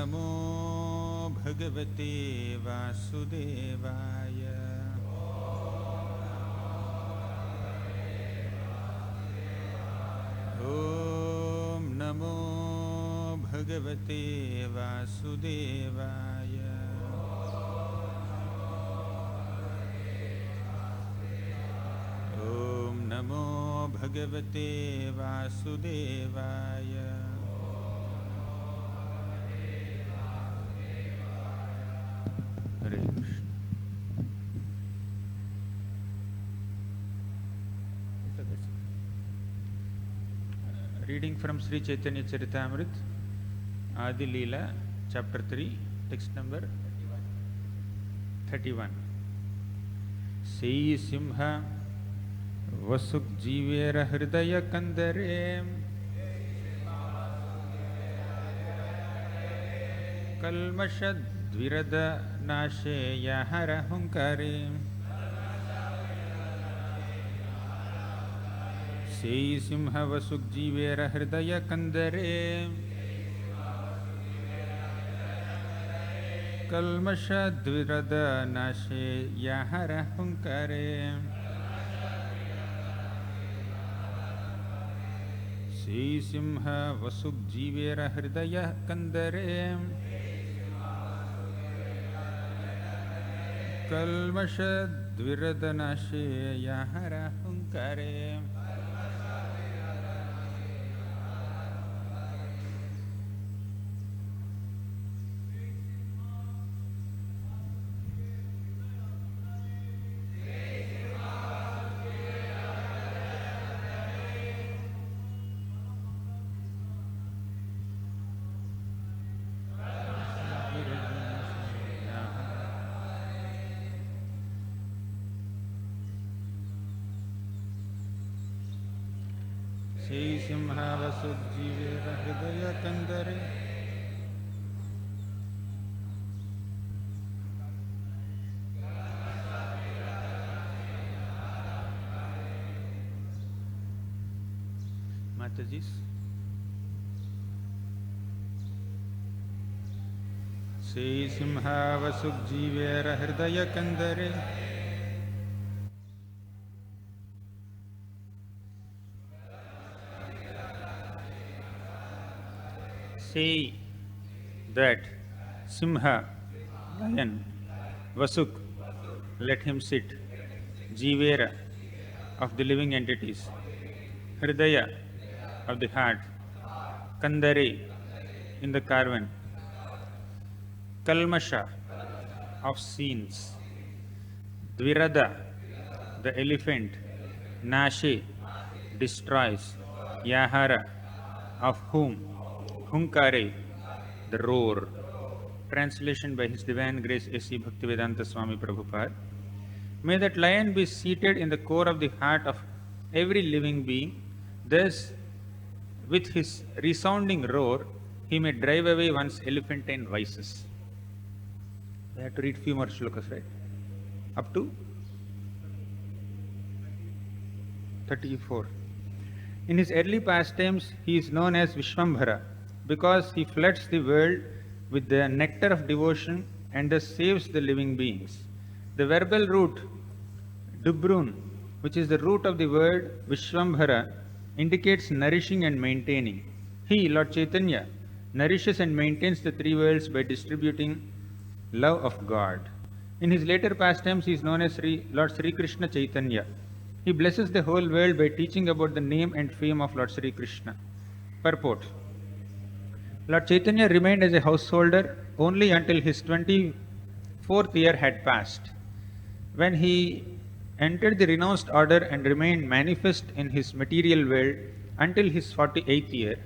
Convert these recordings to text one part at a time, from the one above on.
Namo Bhagavate Vasudevaya. Om Namo Bhagavate Vasudevaya. Om Namo Bhagavate Vasudevaya. Hare Krishna. Reading from Sri Chaitanya Charitamrita, Adi-Lila, Chapter 3, text number 31. Sei Simha Vasuk Jivera Hridaya Kandare Kalmashad Virada Nashe Yahara Hunkari. Sei Simha Vasuk Jivera Hridaya Kandare Kalmasha Dvirada Nashe Yahara Hunkare. Sei Simha Vasuk Jivera Hridaya Kandare Kalmasha Dvirada Nashe Yahara Hunkare. Sei Simha Vasuk Jivera Hridaya Kandare Matajis. Sei Simha Vasuk Jivera Hridaya Kandare Say that Simha, lion, Vasuk, let him sit, Jivera, of the living entities, Hridaya, of the heart, Kandare, in the caravan, Kalmasha, of scenes, Dvirada, the elephant, Nashe, destroys, Yahara, of whom, Hunkare, the roar. Translation by His Divine Grace A.C. Bhaktivedanta Swami Prabhupada. May that lion be seated in the core of the heart of every living being, thus with his resounding roar he may drive away one's elephantine vices. We have to read few more shlokas, right? Up to 34. In his early pastimes he is known as Vishwambhara, because he floods the world with the nectar of devotion and thus saves the living beings. The verbal root Dubrun, which is the root of the word Vishwambhara, indicates nourishing and maintaining. He, Lord Chaitanya, nourishes and maintains the three worlds by distributing love of God. In his later pastimes he is known as Lord Sri Krishna Chaitanya. He blesses the whole world by teaching about the name and fame of Lord Sri Krishna. Purport. Lord Chaitanya remained as a householder only until his 24th year had passed, when he entered the renounced order and remained manifest in his material world until his 48th year.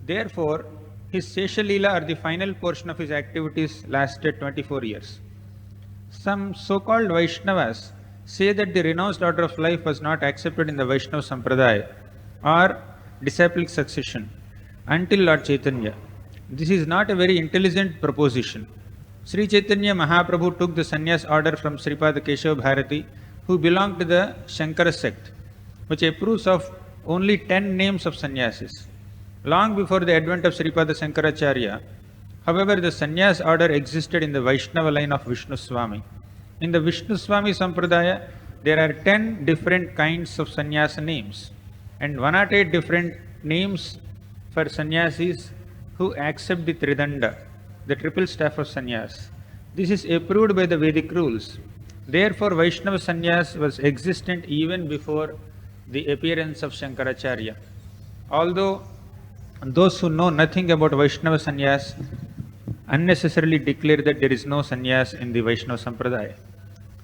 Therefore, his Sesha-Lila, or the final portion of his activities, lasted 24 years. Some so-called Vaishnavas say that the renounced order of life was not accepted in the Vaishnava Sampradaya or disciplic succession until Lord Chaitanya. This is not a very intelligent proposition. Sri Chaitanya Mahaprabhu took the sannyas order from Sripada Keshava Bharati, who belonged to the Shankara sect, which approves of only 10 names of sannyasis. Long before the advent of Sripada Shankaracharya, However, the sannyas order existed in the Vaishnava line of Vishnu Swami. In the Vishnu Swami Sampradaya, there are 10 different kinds of sannyasa names and 108 different names for sannyasis who accept the Tridanda, the triple staff of sannyas. This is approved by the Vedic rules. Therefore, Vaishnava sannyas was existent even before the appearance of Shankaracharya. Although those who know nothing about Vaishnava sannyas unnecessarily declare that there is no sannyas in the Vaishnava Sampradaya.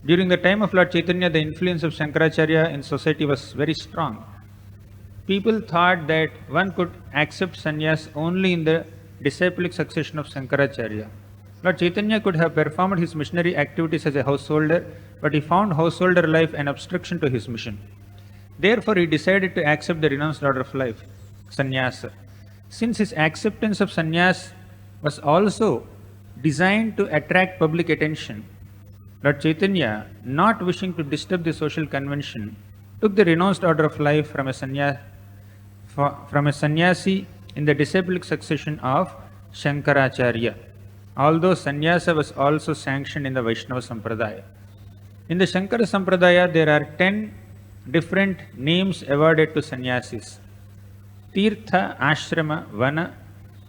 During the time of Lord Chaitanya, the influence of Shankaracharya in society was very strong. People thought that one could accept sannyas only in the disciplic succession of Shankaracharya. Lord Chaitanya could have performed his missionary activities as a householder, but he found householder life an obstruction to his mission. Therefore, he decided to accept the renounced order of life, sannyasa. Since his acceptance of sannyas was also designed to attract public attention, Lord Chaitanya, not wishing to disturb the social convention, took the renounced order of life from a sannyasi in the disciplic succession of Shankaracharya, although sannyasa was also sanctioned in the Vaishnava Sampradaya. In the Shankara Sampradaya, there are 10 different names awarded to sannyasis: Tirtha, Ashrama, Vana,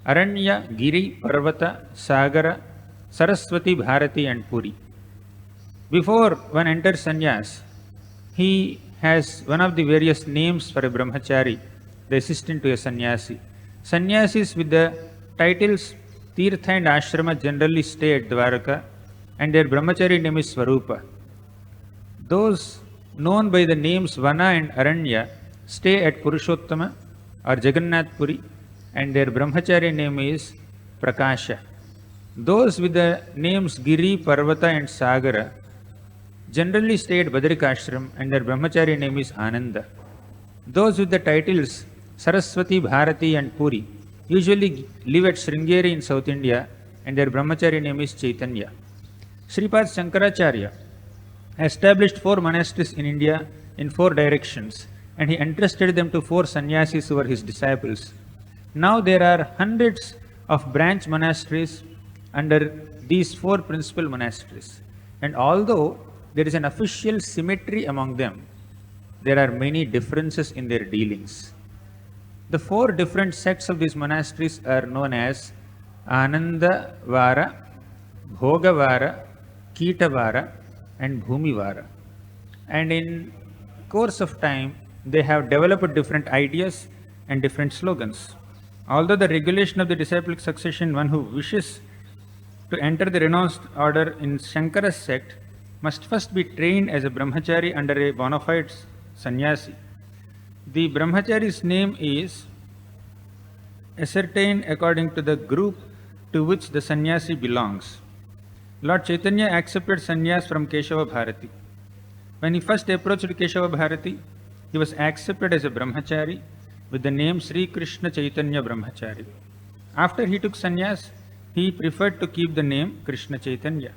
Aranya, Giri, Parvata, Sagara, Saraswati, Bharati and Puri. Before one enters sannyas, he has one of the various names for a brahmachari, the assistant to a sannyasi. Sannyasis with the titles Tirtha and Ashrama generally stay at Dwaraka, and their brahmachari name is Swarupa. Those known by the names Vana and Aranya stay at Purushottama or Jagannath Puri, and their brahmachari name is Prakasha. Those with the names Giri, Parvata and Sagara generally stay at Badrikashram, and their brahmachari name is Ananda. Those with the titles Saraswati, Bharati and Puri usually live at Sringari in South India, and their brahmachari name is Chaitanya. Sripad Shankaracharya established 4 monasteries in India in 4 directions, and he entrusted them to 4 sannyasis who were his disciples. Now there are hundreds of branch monasteries under these 4 principal monasteries, and although there is an official symmetry among them, there are many differences in their dealings. The 4 different sects of these monasteries are known as Anandavara, Bhogavara, Kitavara and Bhumivara. And in course of time, they have developed different ideas and different slogans. Although the regulation of the disciplic succession, one who wishes to enter the renounced order in Shankara sect must first be trained as a brahmachari under a bona fide sannyasi. The brahmachari's name is ascertained according to the group to which the sannyasi belongs. Lord Chaitanya accepted sannyas from Keshava Bharati. When he first approached Keshava Bharati, he was accepted as a brahmachari with the name Sri Krishna Chaitanya Brahmachari. After he took sannyas, he preferred to keep the name Krishna Chaitanya.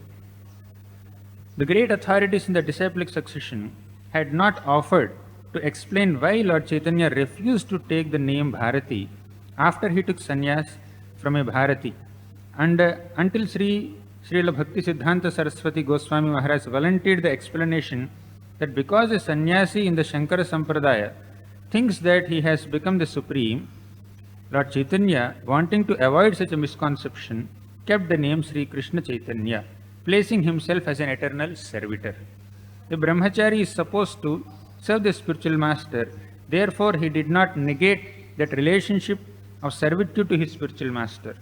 The great authorities in the disciplic succession had not offered to explain why Lord Chaitanya refused to take the name Bharati after he took sannyas from a Bharati, and until Srila Bhakti Siddhanta Saraswati Goswami Maharaj volunteered the explanation that because a sannyasi in the Shankara Sampradaya thinks that he has become the supreme, Lord Chaitanya, wanting to avoid such a misconception, kept the name Sri Krishna Chaitanya, placing himself as an eternal servitor. The brahmachari is supposed to serve the spiritual master, therefore he did not negate that relationship of servitude to his spiritual master.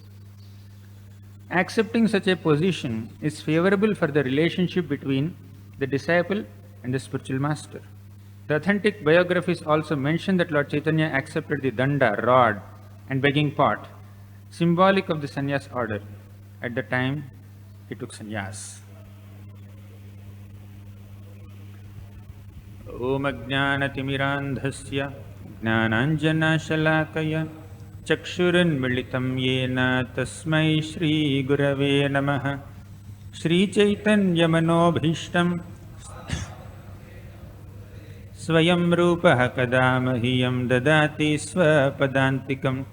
Accepting such a position is favorable for the relationship between the disciple and the spiritual master. The authentic biographies also mention that Lord Chaitanya accepted the danda, rod, and begging pot, symbolic of the sannyas order, at the time he took sannyas. Om Ajnanatimirandhasya Jnananjanashalakaya Chakshuranmilitam Yena Tasmai Shri Gurave Namaha Shri Chaitanya Manobhishtam Swayam Rupaha Kadamahyam Dadati Swapadantikam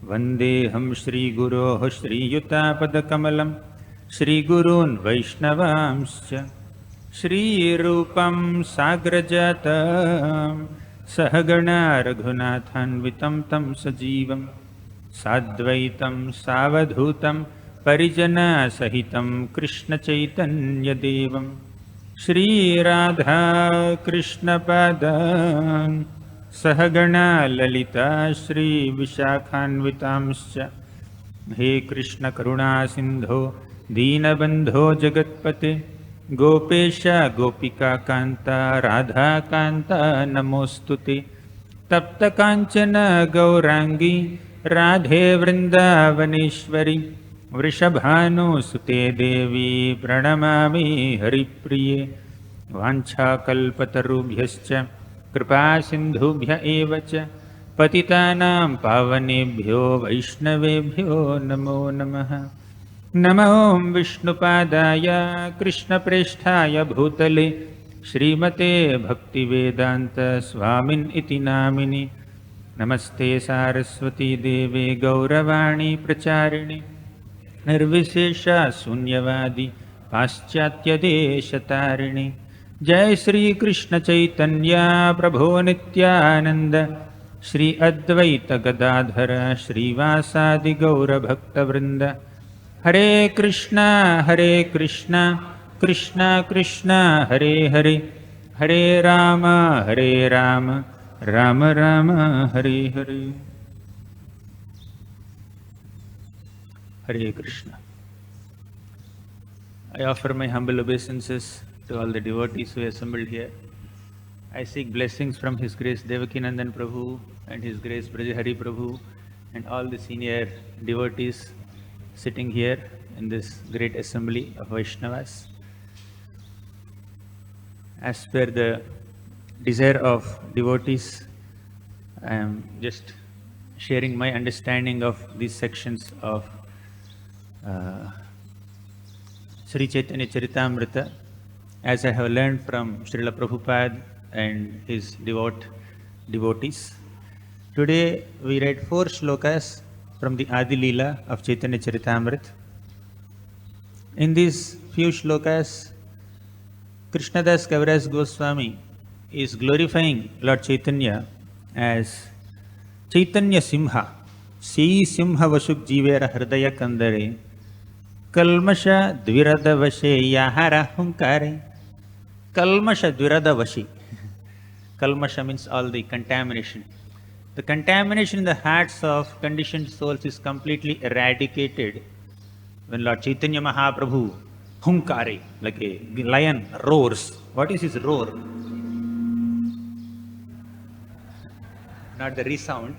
Vandeham Shri Guroh Shri Yutapadakamalam Shri Gurun Vaishnavamscha Shri Rupam Sagrajatam Sahagana Raghunathanvitam Tam Sajivam Sadvaitam Savadhutam Parijana Sahitam Krishna Chaitanya Devam Shri Radha Krishna Padam Sahagana Lalita Shri Vishakhanvitamscha He Krishna Karuna Sindho Deenabandho Jagatpate Gopesha Gopika Kanta Radha Kanta Namostute Tapta Kanchana Gaurangi Radhe Vrindavaneshwari Vrishabhanu Sute Devi Pranamami Haripriye Vancha Kalpatarubhyascha Kripa Sindhubhya Evacha Patitanam Pavanebhyo Vaishnavebhyo Namo Namaha Namo Vishnupadaya Krishna Presthaya Bhutale Srimate Bhaktivedanta Swamin Iti Namini Namaste Saraswati Deve Gauravani Pracharini Nirvishesha Sunyavadi Paschatya Deshatarini Jai Sri Krishna Chaitanya Prabhu Nityananda Shri Advaita Gadadhara Shri Vasadi Gaura Bhakta Vrinda Hare Krishna Krishna Krishna Hare Hare Hare Rama Rama Rama Hare Hare. Hare Krishna. I offer my humble obeisances to all the devotees who assembled here. I seek blessings from His Grace Devakinandan Prabhu and His Grace Brajahari Prabhu and all the senior devotees sitting here in this great assembly of Vaishnavas. As per the desire of devotees, I am just sharing my understanding of these sections of Sri Chaitanya Charitamrita as I have learned from Srila Prabhupada and his devotees. Today we read 4 shlokas from the Adi-Lila of Chaitanya Charitamrita. In these few shlokas, Krishnadas Kaviraj Goswami is glorifying Lord Chaitanya as Chaitanya Simha, Sei Simha Vasuk Jivera Hridaya Kandare, Kalmasha Dvirada Vashe Yahara Hunkare. Kalmasha Dvirada Vashi. Kalmasha means all the contamination. The contamination in the hearts of conditioned souls is completely eradicated when Lord Chaitanya Mahaprabhu Hunkare, like a lion, roars. What is his roar? Not the resound.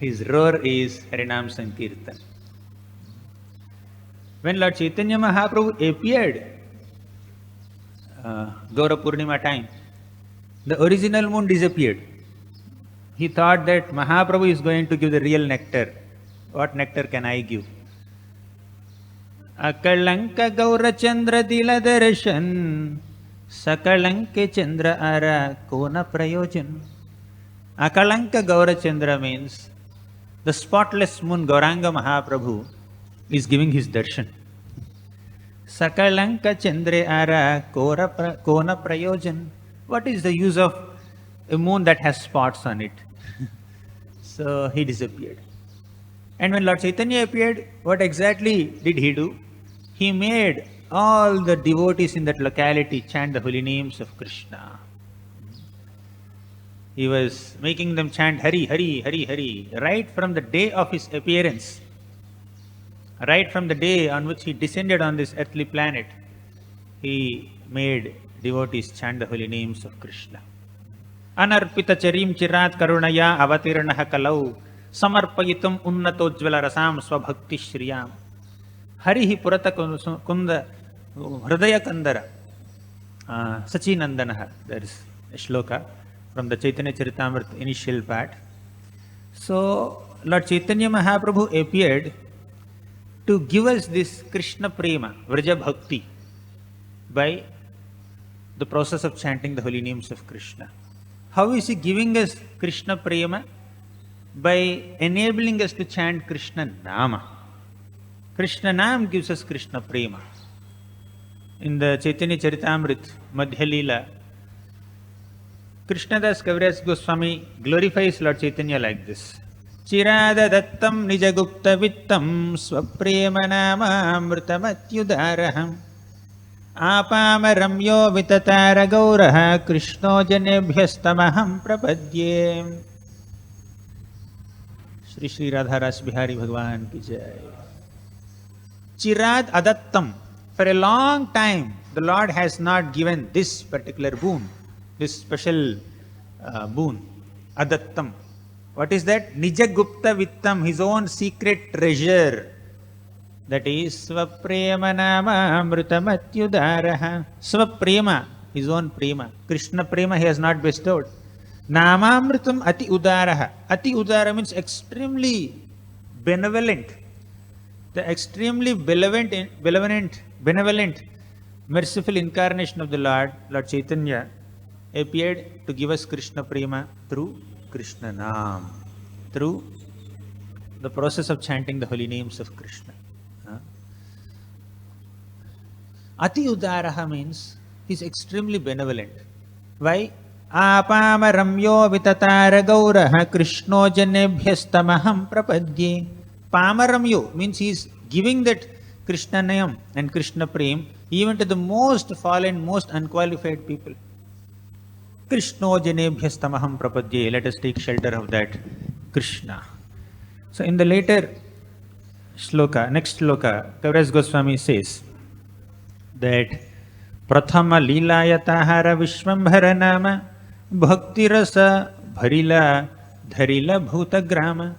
His roar is Harinam Sankirtan. When Lord Chaitanya Mahaprabhu appeared, Gaura Purnima time, the original moon disappeared. He thought that Mahaprabhu is going to give the real nectar. What nectar can I give? Akalanka Gaura Chandra Dila Darshan Sakalanke Chandra Ara Kona Prayojan. Akalanka Gaura Chandra means the spotless moon Gauranga Mahaprabhu is giving his darshan. Sakalanka Chandra Ara Kona Prayojan. What is the use of a moon that has spots on it? So he disappeared. And when Lord Chaitanya appeared, what exactly did he do? He made all the devotees in that locality chant the holy names of Krishna. He was making them chant Hari, Hari, Hari, Hari, right from the day of his appearance, right from the day on which he descended on this earthly planet. He made devotees chant the holy names of Krishna. Anarpita charim chirat karunaya avatiranaha kalau samarpayitum unnatojvala rasam swabhakti shriyam. Harihi purata kunda hridaya kandara sachinandanaha. There is a shloka from the Chaitanya Charitamrita initial part. So Lord Chaitanya Mahaprabhu appeared to give us this Krishna Prema, Vraja Bhakti, by the process of chanting the holy names of Krishna. How is he giving us Krishna Prema? by enabling us to chant Krishna Nama. Krishna Nam gives us Krishna Prema. In the Chaitanya Charitamrita, Adi-Lila, Krishnadas Kaviraj Goswami glorifies Lord Chaitanya like this. Chirada dattam nijagupta vittam swaprema nama amrutamatyudaraham apamaramyo vitatara gauraha krishno janebhyastamaham prapadye. SriSriRadhaRasbihari Bhagavan ki jai. Chirad adattam. For a long time, the Lord has not given this particular boon, this special boon, adattam. What is that? Nijagupta vittam, his own secret treasure. That is swaprema nama amrutamatyudaraha. Swaprema, his own prema. Krishna prema he has not bestowed. Namamritam ati udaraha. Ati udara means extremely benevolent. The extremely benevolent, merciful incarnation of the Lord, Lord Chaitanya, appeared to give us Krishna prema through Krishna Nam, through the process of chanting the holy names of Krishna. Ati udaraha means he is extremely benevolent. Why? Apama ramyo vitatara gauraha krishno janebhyastamaham prapadye. Pamaramyo means he is giving that Krishna Nayam and Krishna Prem even to the most fallen, most unqualified people. Krishno janebhyastamaham prapadye. Let us take shelter of that Krishna. So in the later shloka, next shloka, Kaviraj Goswami says that Prathama Lilayatahara Vishwambhara Nama Bhakti Rasa Bharila Dharila Bhutagrama.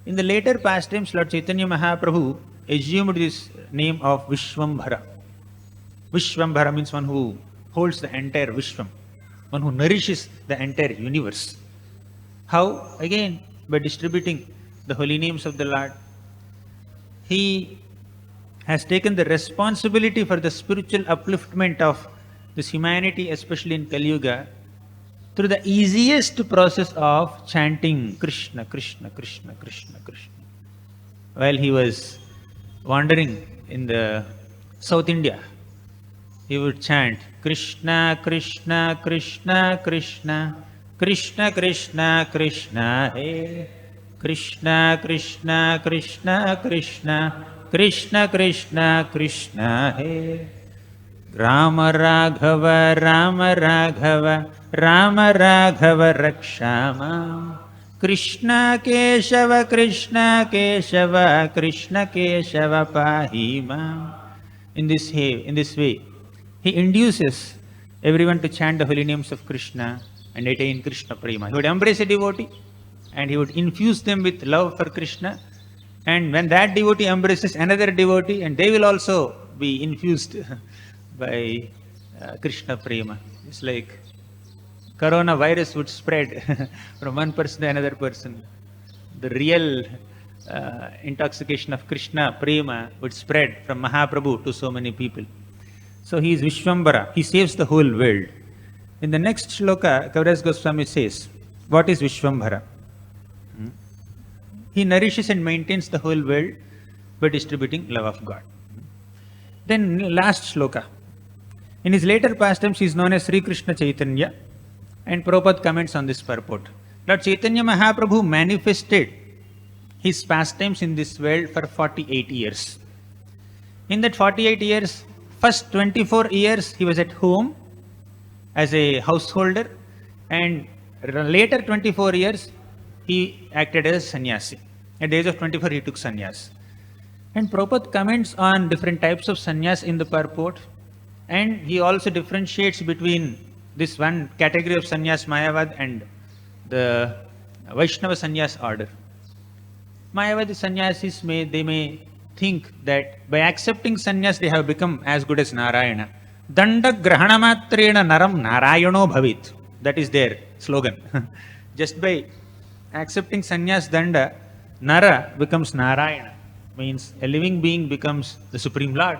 In the later pastimes, Lord Chaitanya Mahaprabhu assumed this name of Vishwambhara. Vishwambhara means one who holds the entire Vishwam, one who nourishes the entire universe. How? Again, by distributing the holy names of the Lord. He has taken the responsibility for the spiritual upliftment of this humanity, especially in Kali Yuga, through the easiest process of chanting Krishna, Krishna, Krishna, Krishna, Krishna. While he was wandering in the South India, he would chant Krishna, Krishna, Krishna, Krishna, Krishna, Krishna, Krishna, Hare, Krishna, Krishna, Krishna, Krishna, Krishna, Krishna, Krishna, Hare. Rama Raghava, Rama Raghava, Rama Raghava Rakshama. Krishna Keshava, Krishna Keshava, Krishna Keshava Pahima. In this way, he induces everyone to chant the holy names of Krishna and attain Krishna Prema. He would embrace a devotee and he would infuse them with love for Krishna. And when that devotee embraces another devotee, and they will also be infused by Krishna Prema. It's like coronavirus would spread from one person to another person. The real intoxication of Krishna Prema would spread from Mahaprabhu to so many people. So he is Vishwambara. He saves the whole world. In the next shloka, Kaviraj Goswami says, what is Vishwambara? He nourishes and maintains the whole world by distributing love of God. Then last shloka. In his later pastimes, he is known as Sri Krishna Chaitanya, and Prabhupada comments on this purport. Lord Chaitanya Mahaprabhu manifested his pastimes in this world for 48 years. In that 48 years, first 24 years he was at home as a householder, and later 24 years he acted as sannyasi. At the age of 24 he took sannyas. And Prabhupada comments on different types of sannyas in the purport, and he also differentiates between this one category of sannyas Mayavad and the Vaishnava sannyas order. Mayavadi sannyasis may think that by accepting sannyas they have become as good as Narayana. Danda grahanamatrena naram narayano bhavit. That is their slogan. Just by accepting sannyas danda, Nara becomes Narayana. Means a living being becomes the Supreme Lord.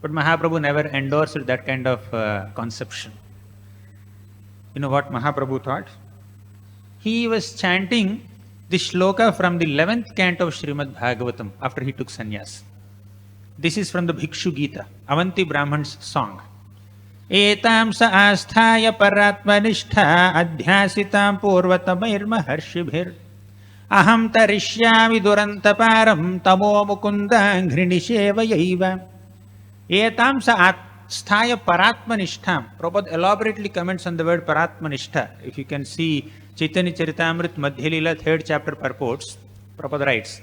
But Mahaprabhu never endorsed that kind of conception. You know what Mahaprabhu thought? He was chanting This shloka from the 11th canto of Srimad Bhagavatam after he took sannyas. This is from the Bhikshu Gita, Avanti Brahman's song. Etam sa asthaya paratmanishta adhyasitam purvatamair maharshibhir aham tarishyami durantaparam tamo mukunda ngrinishevayaiva. Etam sa asthaya paratmanishtam. Prabhupada elaborately comments on the word paratmanishta. If you can see Chaitanya Charitamrita Adi-Lila 3rd chapter purports, Prabhupada writes,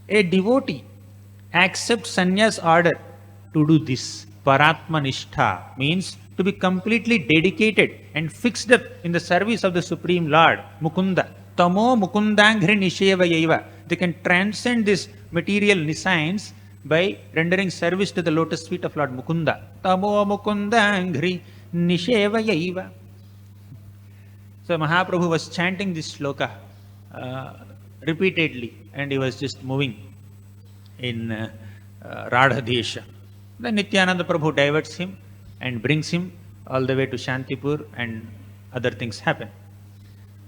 a devotee accepts sannyas order to do this. Paratmanishta means to be completely dedicated and fixed up in the service of the Supreme Lord, Mukunda. Tamo mukundangri nishevayaiva. They can transcend this material nescience by rendering service to the lotus feet of Lord Mukunda. Tamo mukundangri nishevayaiva. So Mahaprabhu was chanting this shloka repeatedly, and he was just moving in Radha Desha. Then Nityananda Prabhu diverts him and brings him all the way to Shantipur, and other things happen.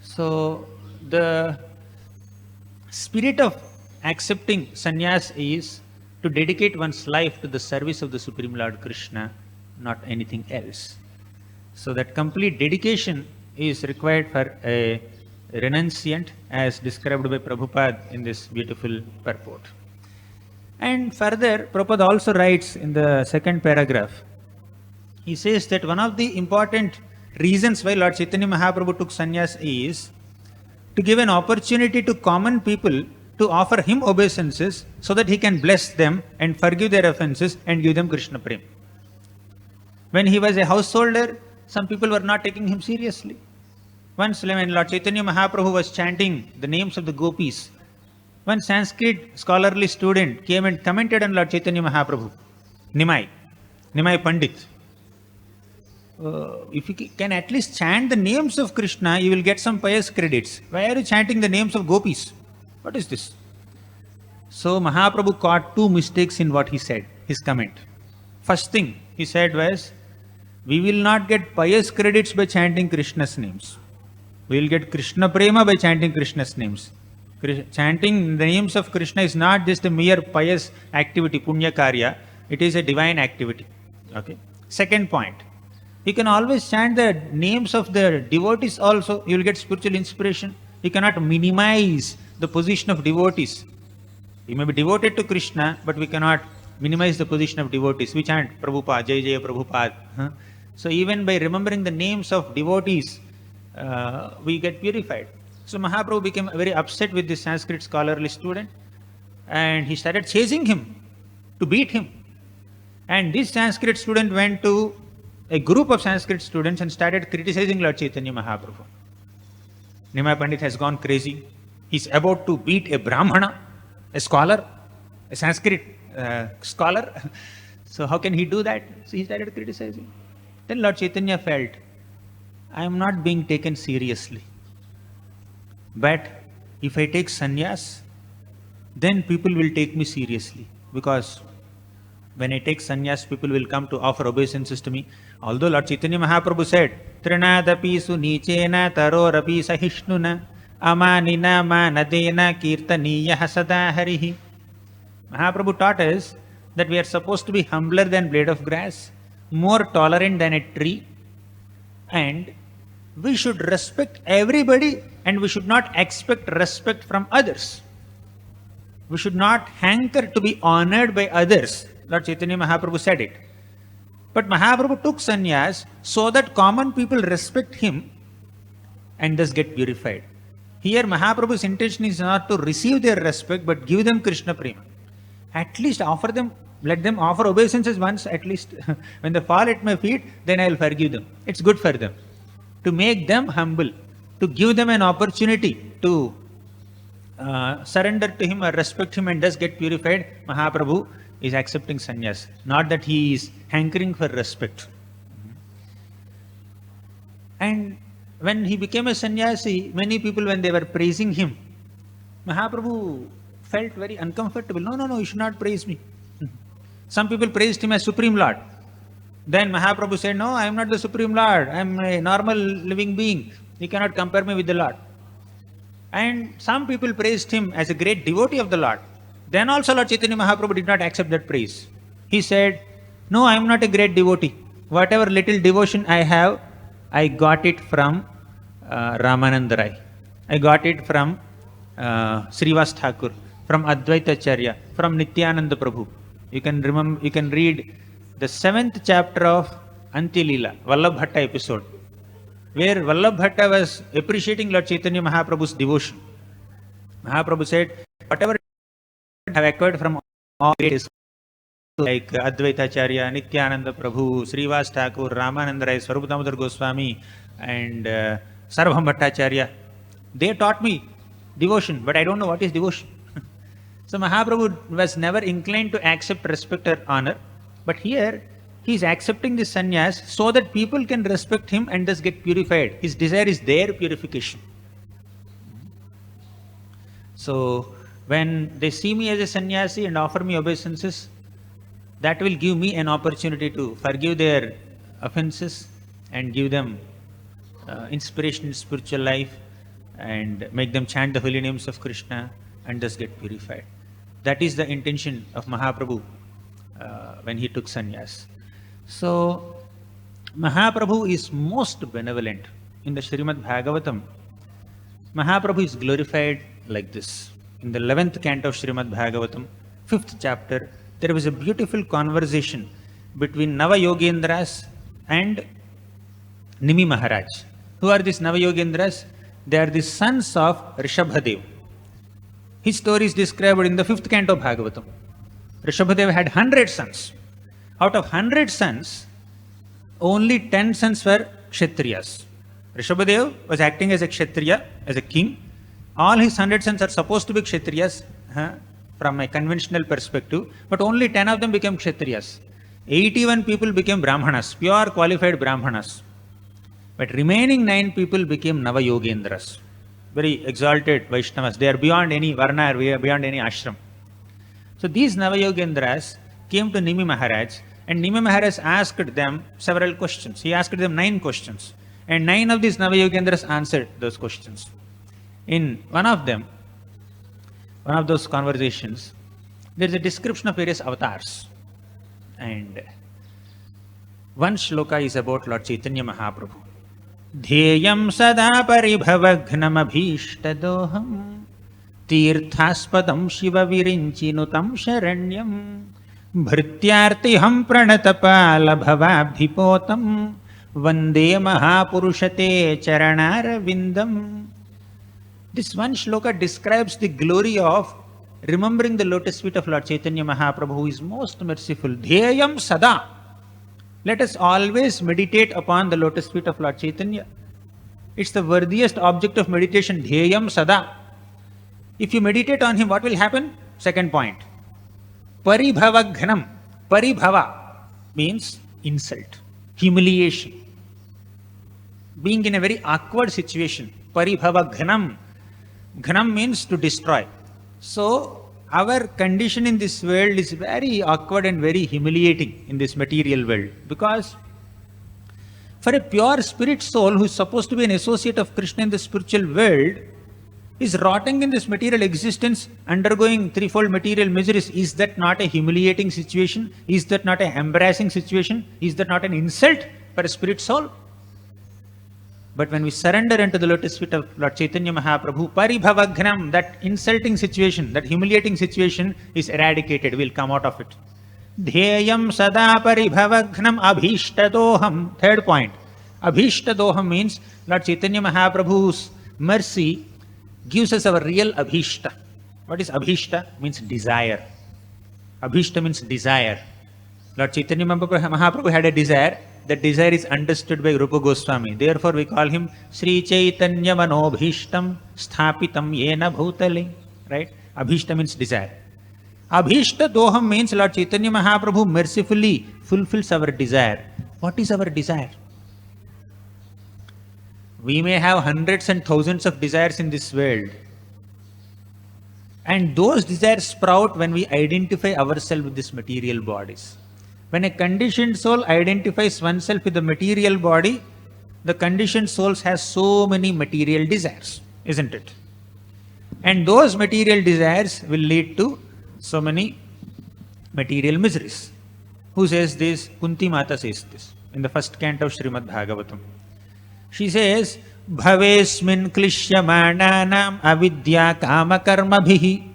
So the spirit of accepting sannyas is to dedicate one's life to the service of the Supreme Lord Krishna, not anything else. So that complete dedication is required for a renunciant, as described by Prabhupada in this beautiful purport. And further, Prabhupada also writes in the second paragraph, he says that one of the important reasons why Lord Chaitanya Mahaprabhu took sannyas is to give an opportunity to common people to offer him obeisances so that he can bless them and forgive their offenses and give them Krishna Prem. When he was a householder, some people were not taking him seriously. Once when Lord Chaitanya Mahaprabhu was chanting the names of the gopis, one Sanskrit scholarly student came and commented on Lord Chaitanya Mahaprabhu, Nimai Pandit. If you can at least chant the names of Krishna, you will get some pious credits. Why are you chanting the names of gopis? What is this? So Mahaprabhu caught two mistakes in what he said, his comment. First thing he said was, we will not get pious credits by chanting Krishna's names. We will get Krishna Prema by chanting Krishna's names. Chanting the names of Krishna is not just a mere pious activity, punya karya. It is a divine activity. Okay. Second point, you can always chant the names of the devotees also. You will get spiritual inspiration. You cannot minimize the position of devotees. You may be devoted to Krishna, but we cannot minimize the position of devotees. We chant Prabhupada, Jai Jai Prabhupada. So even by remembering the names of devotees, we get purified. So Mahaprabhu became very upset with this Sanskrit scholarly student, and he started chasing him to beat him. And this Sanskrit student went to a group of Sanskrit students and started criticizing Lord Chaitanya Mahaprabhu. Nimai Pandit has gone crazy. He's about to beat a Brahmana, a scholar, a Sanskrit scholar. So how can he do that? So he started criticizing. Then Lord Chaitanya felt, I am not being taken seriously. But if I take sannyas, then people will take me seriously. Because when I take sannyas, people will come to offer obeisances to me. Although Lord Chaitanya Mahaprabhu said, Trinadapi su nichena tarorapi sahishnuna amanina manadena kirtaniya hasada harihi. Mahaprabhu taught us that we are supposed to be humbler than blade of grass, more tolerant than a tree, and we should respect everybody, and we should not expect respect from others. We should not hanker to be honored by others. Lord Chaitanya Mahaprabhu said it. But Mahaprabhu took sannyas so that common people respect him and thus get purified. Here Mahaprabhu's intention is not to receive their respect, but give them Krishna Prema. At least offer them, let them offer obeisances once at least. When they fall at my feet, then I will forgive them. It's good for them. To make them humble, to give them an opportunity to surrender to him or respect him and thus get purified, Mahaprabhu is accepting sannyas. Not that he is hankering for respect. And when he became a sannyasi, many people, when they were praising him, Mahaprabhu felt very uncomfortable. No, you should not praise me. Some people praised him as Supreme Lord. Then Mahaprabhu said, no, I am not the Supreme Lord. I am a normal living being. You cannot compare me with the Lord. And some people praised him as a great devotee of the Lord. Then also Lord Chaitanya Mahaprabhu did not accept that praise. He said, no, I am not a great devotee. Whatever little devotion I have, I got it from Ramananda Rai. I got it from Srivas Thakur, from Advaita Acharya, from Nityananda Prabhu. You can remember, you can read the 7th chapter of Adi-Lila, Vallabh episode, where Vallabh was appreciating Lord Chaitanya Mahaprabhu's devotion. Mahaprabhu said, whatever I have acquired from all greats like Advaita Acharya, Nityananda Prabhu, Srivas Thakur, Ramananda Rai, Swarupa Damodar Goswami, and Sarvabhauma Bhattacharya, they taught me devotion, but I don't know what is devotion. So Mahaprabhu was never inclined to accept respect or honor, but here he is accepting this sannyas so that people can respect him and thus get purified. His desire is their purification. So when they see me as a sannyasi and offer me obeisances, that will give me an opportunity to forgive their offenses and give them inspiration in spiritual life and make them chant the holy names of Krishna and thus get purified. That is the intention of Mahaprabhu when he took sannyas. So Mahaprabhu is most benevolent. In the Srimad Bhagavatam, Mahaprabhu is glorified like this. In the 11th canto of Srimad Bhagavatam, 5th chapter, there was a beautiful conversation between Nava Yogendras and Nimi Maharaj. Who are these Nava Yogendras? They are the sons of Rishabhadev. His story is described in the 5th canto of Bhagavatam. Rishabhadev had 100 sons. Out of 100 sons, only 10 sons were Kshatriyas. Rishabhadev was acting as a Kshatriya, as a king. All his 100 sons are supposed to be Kshatriyas from a conventional perspective, but only 10 of them became Kshatriyas. 81 people became Brahmanas, pure qualified Brahmanas. But remaining 9 people became Nava Yogendras, very exalted Vaishnavas. They are beyond any Varna, beyond any ashram. So these Nava Yogendras came to Nimi Maharaj, and Nimi Maharaj asked them several questions. He asked them 9 questions, and 9 of these Nava Yogendras answered those questions. In one of those conversations, there is a description of various avatars. And one shloka is about Lord Chaitanya Mahaprabhu. Dhyeyam sada paribhavagnam abhishtadoham tirthaspadam shiva virinchinutam sharanyam bhrityartiham pranatapala bhavabhipotam vande mahapurushate charanarvindam. This one shloka describes the glory of remembering the lotus feet of Lord Chaitanya Mahaprabhu, who is most merciful. Dhyeyam sada. Let us always meditate upon the lotus feet of Lord Chaitanya. It's the worthiest object of meditation. Dhyeyam sada. If you meditate on him, what will happen? Second point. Paribhavaghanam. Paribhava means insult, humiliation. Being in a very awkward situation. Paribhavaghanam. Ghanam means to destroy. So, our condition in this world is very awkward and very humiliating in this material world. Because for a pure spirit soul who is supposed to be an associate of Krishna in the spiritual world, is rotting in this material existence, undergoing threefold material miseries. Is that not a humiliating situation? Is that not an embarrassing situation? Is that not an insult for a spirit soul? But when we surrender into the lotus feet of Lord Chaitanya Mahaprabhu, paribhavagnam, that insulting situation, that humiliating situation is eradicated. We'll come out of it. Dhyeyam sada paribhavagnam abhishtadoham. Third point. Abhishtadoham means Lord Chaitanya Mahaprabhu's mercy gives us our real abhishta. What is abhishta? Means desire. Abhishta means desire. Lord Chaitanya Mahaprabhu had a desire. That desire is understood by Rupa Goswami. Therefore, we call him Sri Chaitanya Manobhishtam Sthapitam Yena Bhutale. Right? Abhishta means desire. Abhishta Doham means Lord Chaitanya Mahaprabhu mercifully fulfills our desire. What is our desire? We may have hundreds and thousands of desires in this world. And those desires sprout when we identify ourselves with these material bodies. When a conditioned soul identifies oneself with the material body, the conditioned souls has so many material desires, isn't it? And those material desires will lead to so many material miseries. Who says this? Kunti Mata says this in the first canto of Srimad Bhagavatam. She says, Bhavesmin klishyamananam avidya kama karma bhihi.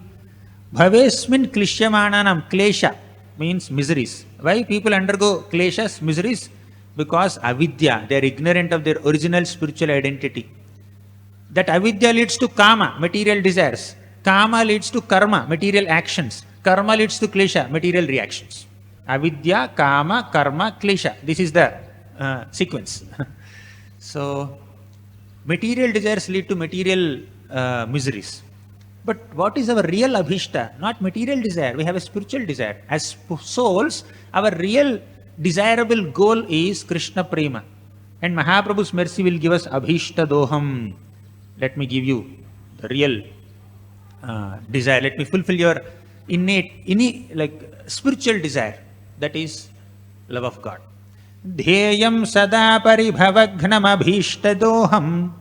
Bhavesmin klishyamananam, klesha means miseries. Why people undergo kleshas, miseries? Because avidya, they are ignorant of their original spiritual identity. That avidya leads to kama, material desires. Kama leads to karma, material actions. Karma leads to klesha, material reactions. Avidya, kama, karma, klesha. This is the sequence. So, material desires lead to material miseries. But what is our real abhishta? Not material desire. We have a spiritual desire. As souls, our real desirable goal is Krishna Prema. And Mahaprabhu's mercy will give us abhishta doham. Let me give you the real desire. Let me fulfill your innate, spiritual desire. That is love of God. Dhyayam sada paribhavagnam abhishta doham.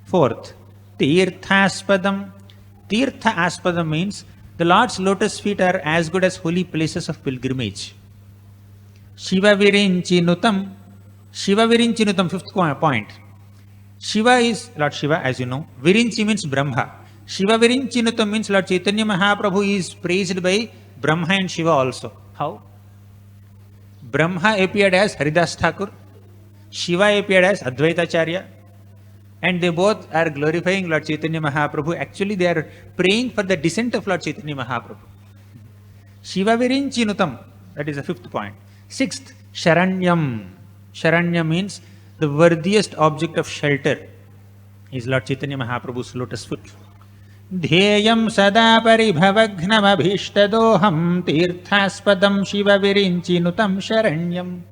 Fourth, tirthaspadam. Tirtha aspadam means the Lord's lotus feet are as good as holy places of pilgrimage. Shiva virinchinutam. Shiva virinchinutam, fifth point. Shiva is Lord Shiva, as you know. Virinchi means Brahma. Shiva virinchinutam means Lord Chaitanya Mahaprabhu is praised by Brahma and Shiva also. How? Brahma appeared as Haridas Thakur. Shiva appeared as Advaita Acharya. And they both are glorifying Lord Chaitanya Mahaprabhu. Actually, they are praying for the descent of Lord Chaitanya Mahaprabhu. Shiva virinchinutam. That is the fifth point. Sixth, Sharanyam. Sharanya means the worthiest object of shelter is Lord Chaitanya Mahaprabhu's lotus foot. Dhyayam sada paribhavagnam abhishtadoham tirthaspadam shiva virinchinutam sharanyam.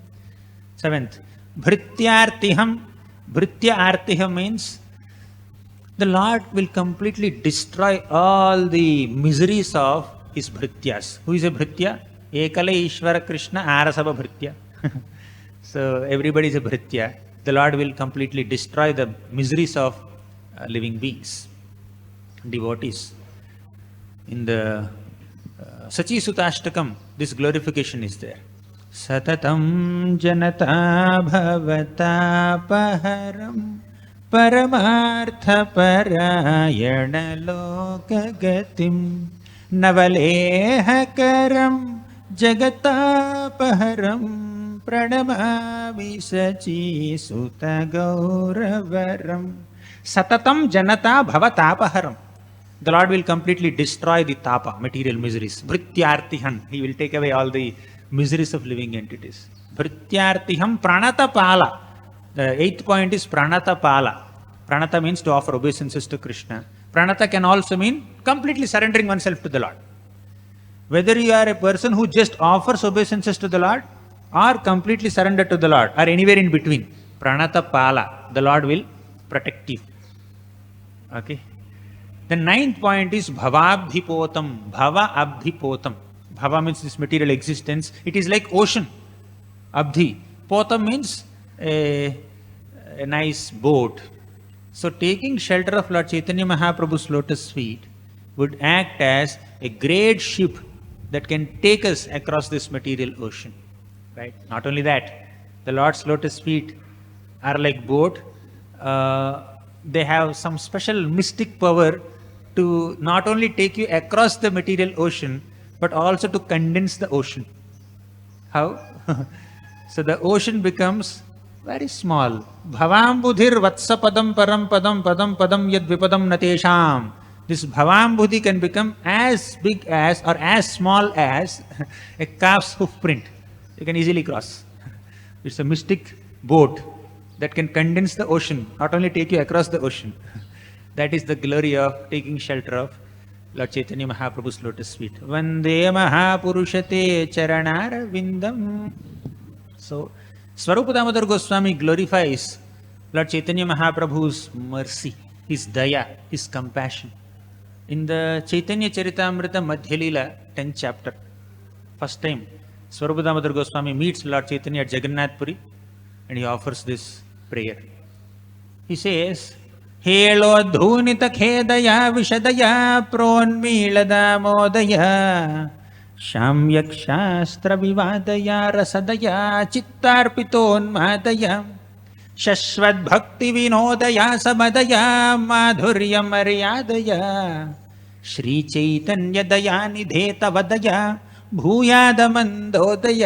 Seventh, Bhrityartiham. Bhrityartiham means the Lord will completely destroy all the miseries of his Bhrityas. Who is a Bhritya? Ekala Ishvara Krishna Arasava Bhritya. So everybody is a Bhritya. The Lord will completely destroy the miseries of living beings, devotees. In the Sachi Sutashtakam, this glorification is there. Satatam janata bhavata paharam paramartha parayana lokagatim navalehakaram jagatapaharam pranamami sachi suta gauravaram. Satatam janata bhavatapaharam. The Lord will completely destroy the tapa, material miseries. Bhrityartihan. He will take away all the miseries of living entities. Bhrityartiham pranata pala. The eighth point is pranata pala. Pranata means to offer obeisances to Krishna. Pranata can also mean completely surrendering oneself to the Lord. Whether you are a person who just offers obeisances to the Lord or completely surrendered to the Lord or anywhere in between, pranata pala, the Lord will protect you. Okay. The ninth point is bhavabdhipotam. Bhava abdhipotam. Bhava means this material existence. It is like ocean. Abdhi. Potam means a nice boat. So taking shelter of Lord Chaitanya Mahaprabhu's lotus feet would act as a great ship that can take us across this material ocean. Right? Not only that, the Lord's lotus feet are like boat. They have some special mystic power to not only take you across the material ocean, but also to condense the ocean. How? So the ocean becomes very small. Bhavambudhir vatsapadam param padam padam padam yad vipadam natesham. This bhavambudhi can become as big as or as small as a calf's hoof print. You can easily cross. It's a mystic boat that can condense the ocean, not only take you across the ocean. That is the glory of taking shelter of Lord Chaitanya Mahaprabhu's lotus feet. Vande Mahapurushate Charanara Vindam. So, Swarupa Damodar Goswami glorifies Lord Chaitanya Mahaprabhu's mercy, his daya, his compassion. In the Chaitanya Charitamrita Madhya-Lila, 10th chapter, first time, Swarupa Damodar Goswami meets Lord Chaitanya at Jagannath Puri and he offers this prayer. He says, ಹೇಳೋದ್ಧೂನಿತ ಖೇದಯ ವಿಷದಯ ಪ್ರೋನ್ಮೀಳದ ಮೋದಯ ಶಾಮ್ಯಕ್ ಶಾಸ್ತ್ರ ವಿವಾದಯ ರಸದಯ ಚಿತ್ತಾರ್ಪಿತೋನ್ಮಾದಯ ಶಶ್ವದ್ಭಕ್ತಿ ವಿನೋದಯ ಸಮದಯ ಮಾಧುರ್ಯ ಮರ್ಯಾದಯ ಶ್ರೀಚೈತನ್ಯ ದಯಾನಿಧೇ ತವದಯ ಭೂಯಾದ ಮಂದೋದಯ.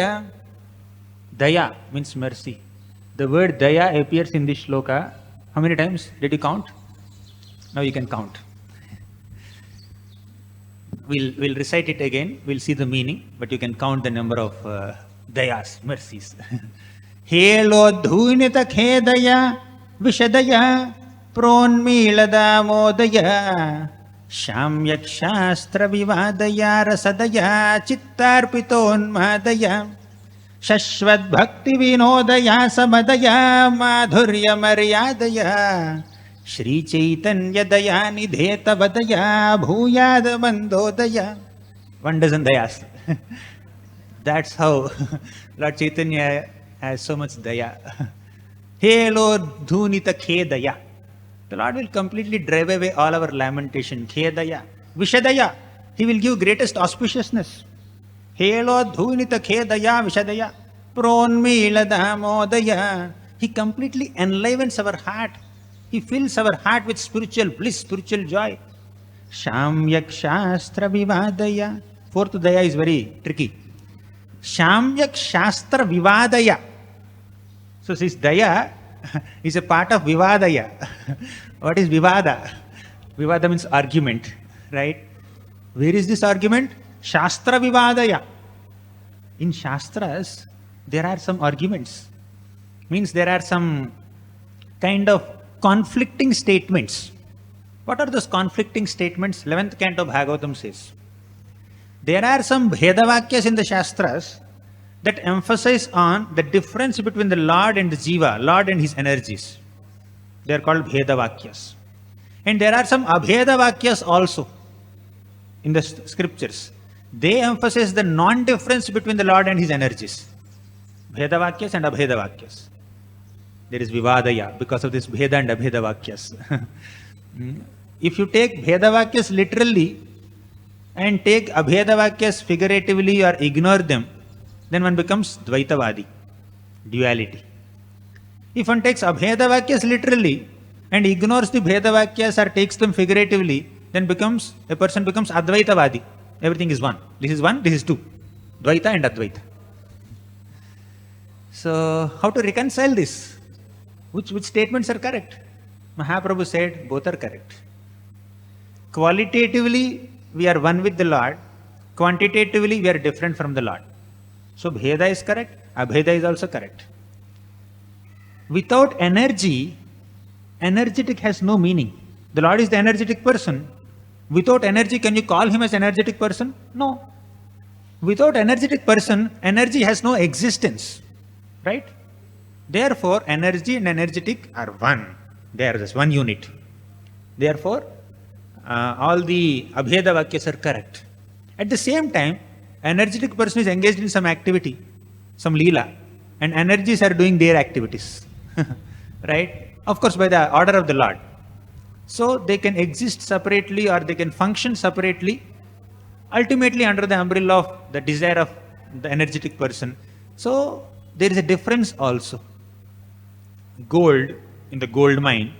Daya means mercy. The word Daya appears in this shloka. How many times did you count? Now you can count. We'll recite it again. We'll see the meaning, but you can count the number of Dayas, mercies. ಹೇಳೋದ್ಧೂನಿತ ಖೇದಯ ವಿಷದಯ ಪ್ರೋನ್ಮೀಳದ ಮೋದಯ ಶಾಮ್ಯಕ್ ಶಾಸ್ತ್ರ ವಿವಾದಯ ರಸದಯ ಚಿತ್ತಾರ್ಪಿತೋನ್ಮಾದಯ ಶಶ್ವದ್ಭಕ್ತಿ ವಿನೋದಯ ಸಮದಯ ಮಾಧುರ್ಯ ಮರ್ಯಾದಯ ಶ್ರೀಚೈತನ್ಯ ದಯಾನಿಧೇ ತವದಯ ಭೂಯಾದ ಮಂದೋದಯ. 1 dozen dayas. That's how Lord Chaitanya has so much daya. Helo dhunita khedaya. The Lord will completely drive away all our lamentation. Khedaya. Vishadaya. He will give greatest auspiciousness. Helo dhunita khedaya vishadaya. Pronmilada modaya. He completely enlivens our heart. He fills our heart with spiritual bliss, spiritual joy. Shamyak shastra vivadaya. Fourth daya is very tricky. Shamyak shastra vivadaya. So this daya is a part of vivadaya. What is vivada? Vivada means argument, right? Where is this argument? Shastra vivadaya. In Shastras, there are some arguments. Means there are some kind of conflicting statements. What are those conflicting statements? 11th canto Bhagavatam says. There are some Bhedavakyas in the Shastras that emphasize on the difference between the Lord and the Jiva, Lord and his energies. They are called Bhedavakyas. And there are some Abhedavakyas also in the scriptures. They emphasize the non-difference between the Lord and his energies. Bhedavakyas and Abhedavakyas. There is Vivadaya because of this Bheda and Abhedavakyas. If you take Bhedavakyas literally and take Abhedavakyas figuratively or ignore them, then one becomes Dvaitavadi, duality. If one takes Abhedavakyas literally and ignores the Bhedavakyas or takes them figuratively, then a person becomes Advaitavadi. Everything is one. This is one, this is two. Dvaita and Advaita. So, how to reconcile this? Which statements are correct? Mahaprabhu said both are correct. Qualitatively, we are one with the Lord. Quantitatively, we are different from the Lord. So, Bheda is correct, Abheda is also correct. Without energy, energetic has no meaning. The Lord is the energetic person. Without energy, can you call him as energetic person? No. Without energetic person, energy has no existence. Right? Therefore, energy and energetic are one. They are just one unit. Therefore, all the Abheda Vakyas are correct. At the same time, energetic person is engaged in some activity, some Leela, and energies are doing their activities. Right? Of course, by the order of the Lord. So, they can exist separately or they can function separately, ultimately under the umbrella of the desire of the energetic person. So, there is a difference also. Gold in the gold mine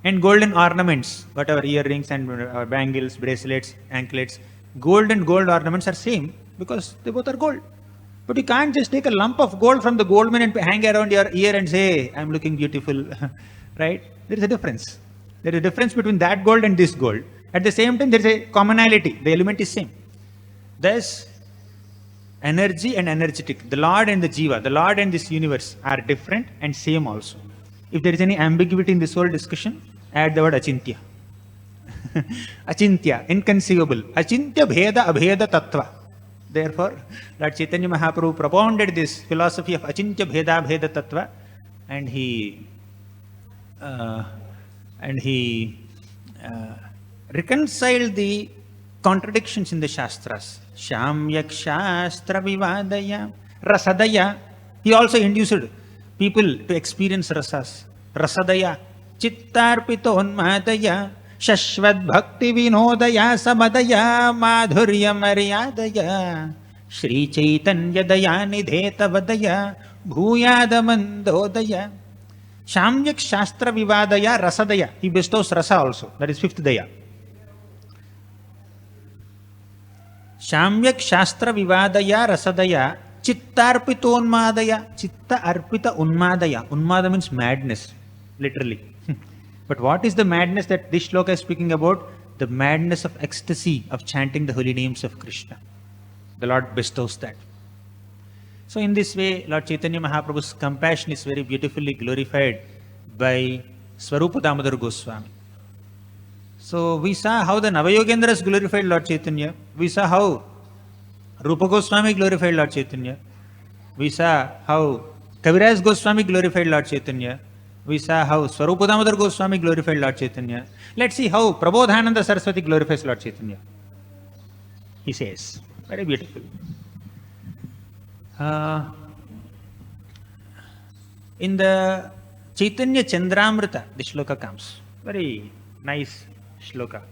and golden ornaments, whatever earrings and bangles, bracelets, anklets, gold and gold ornaments are same because they both are gold. But you can't just take a lump of gold from the gold mine and hang around your ear and say, I'm looking beautiful. Right? There is a difference. There is a difference between that gold and this gold. At the same time, there is a commonality. The element is same. Thus, energy and energetic, the Lord and the Jiva, the Lord and this universe are different and same also. If there is any ambiguity in this whole discussion, add the word Achintya. Achintya, inconceivable. Achintya Bheda Abheda Tattva. Therefore, Lord Chaitanya Mahaprabhu propounded this philosophy of Achintya Bheda Abheda Tattva, and he reconciled the contradictions in the Shastras. Shamyak Shastra Vivadaya Rasadaya. He also induced people to experience rasas. Rasadaya. Chittarpitonnmadaya Shashvad Bhakti Vinodaya Samadaya Madhurya Maryadaya Shri Chaitanya Dayanidhe Tavadaya Bhuyadamandodaya Shamyak Shastra Vivadaya Rasadaya. He bestows rasa also. That is fifth daya. Shamyak Shastra Vivadaya Rasadaya Chittarpitonmadaya. Chitta Arpita Unmadaya. Unmada means madness, literally. But what is the madness that this shloka is speaking about? The madness of ecstasy of chanting the holy names of Krishna. The Lord bestows that. So in this way, Lord Chaitanya Mahaprabhu's compassion is very beautifully glorified by Swarupa Damodar Goswami. So we saw how the Navayogendras glorified Lord Chaitanya. We saw how Rupa Goswami glorified Lord Chaitanya. We saw how Kaviraj Goswami glorified Lord Chaitanya. We saw how Swarupa Damodar Goswami glorified Lord Chaitanya. Let's see how Prabodhananda Saraswati glorifies Lord Chaitanya. He says, very beautiful. In the Chaitanya Chandramrita, the shloka comes. Very nice shloka.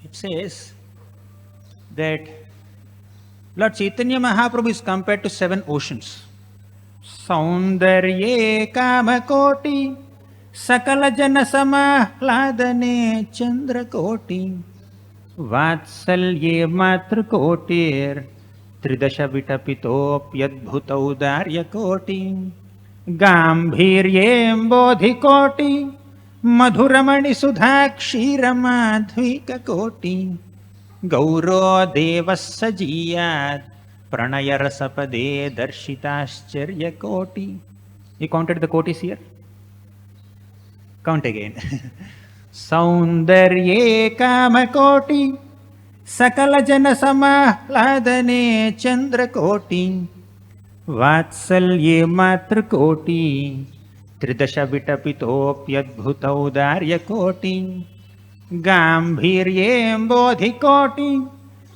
It says that Lord Chaitanya Mahaprabhu is compared to 7 oceans. Saundarye Kamakoti Sakala Jana Samahladane Chandrakoti Vatsalye Matrakotir Tridasha Vitapitopyadbhutau Daryakoti Gambhiryem Bodhikoti Madhuramani Sudhakshiramadhvika Koti Gauro Devasajiyat Pranayarasapade Darshitascharya Koti. You counted the kotis here? Count again. Saundarye Kamakoti Sakala Jana Samahladane Chandrakoti Vatsalye Matrakoti Tridasha Vitapitopyadbhutau Daryakoti Gambhiryem Bodhikoti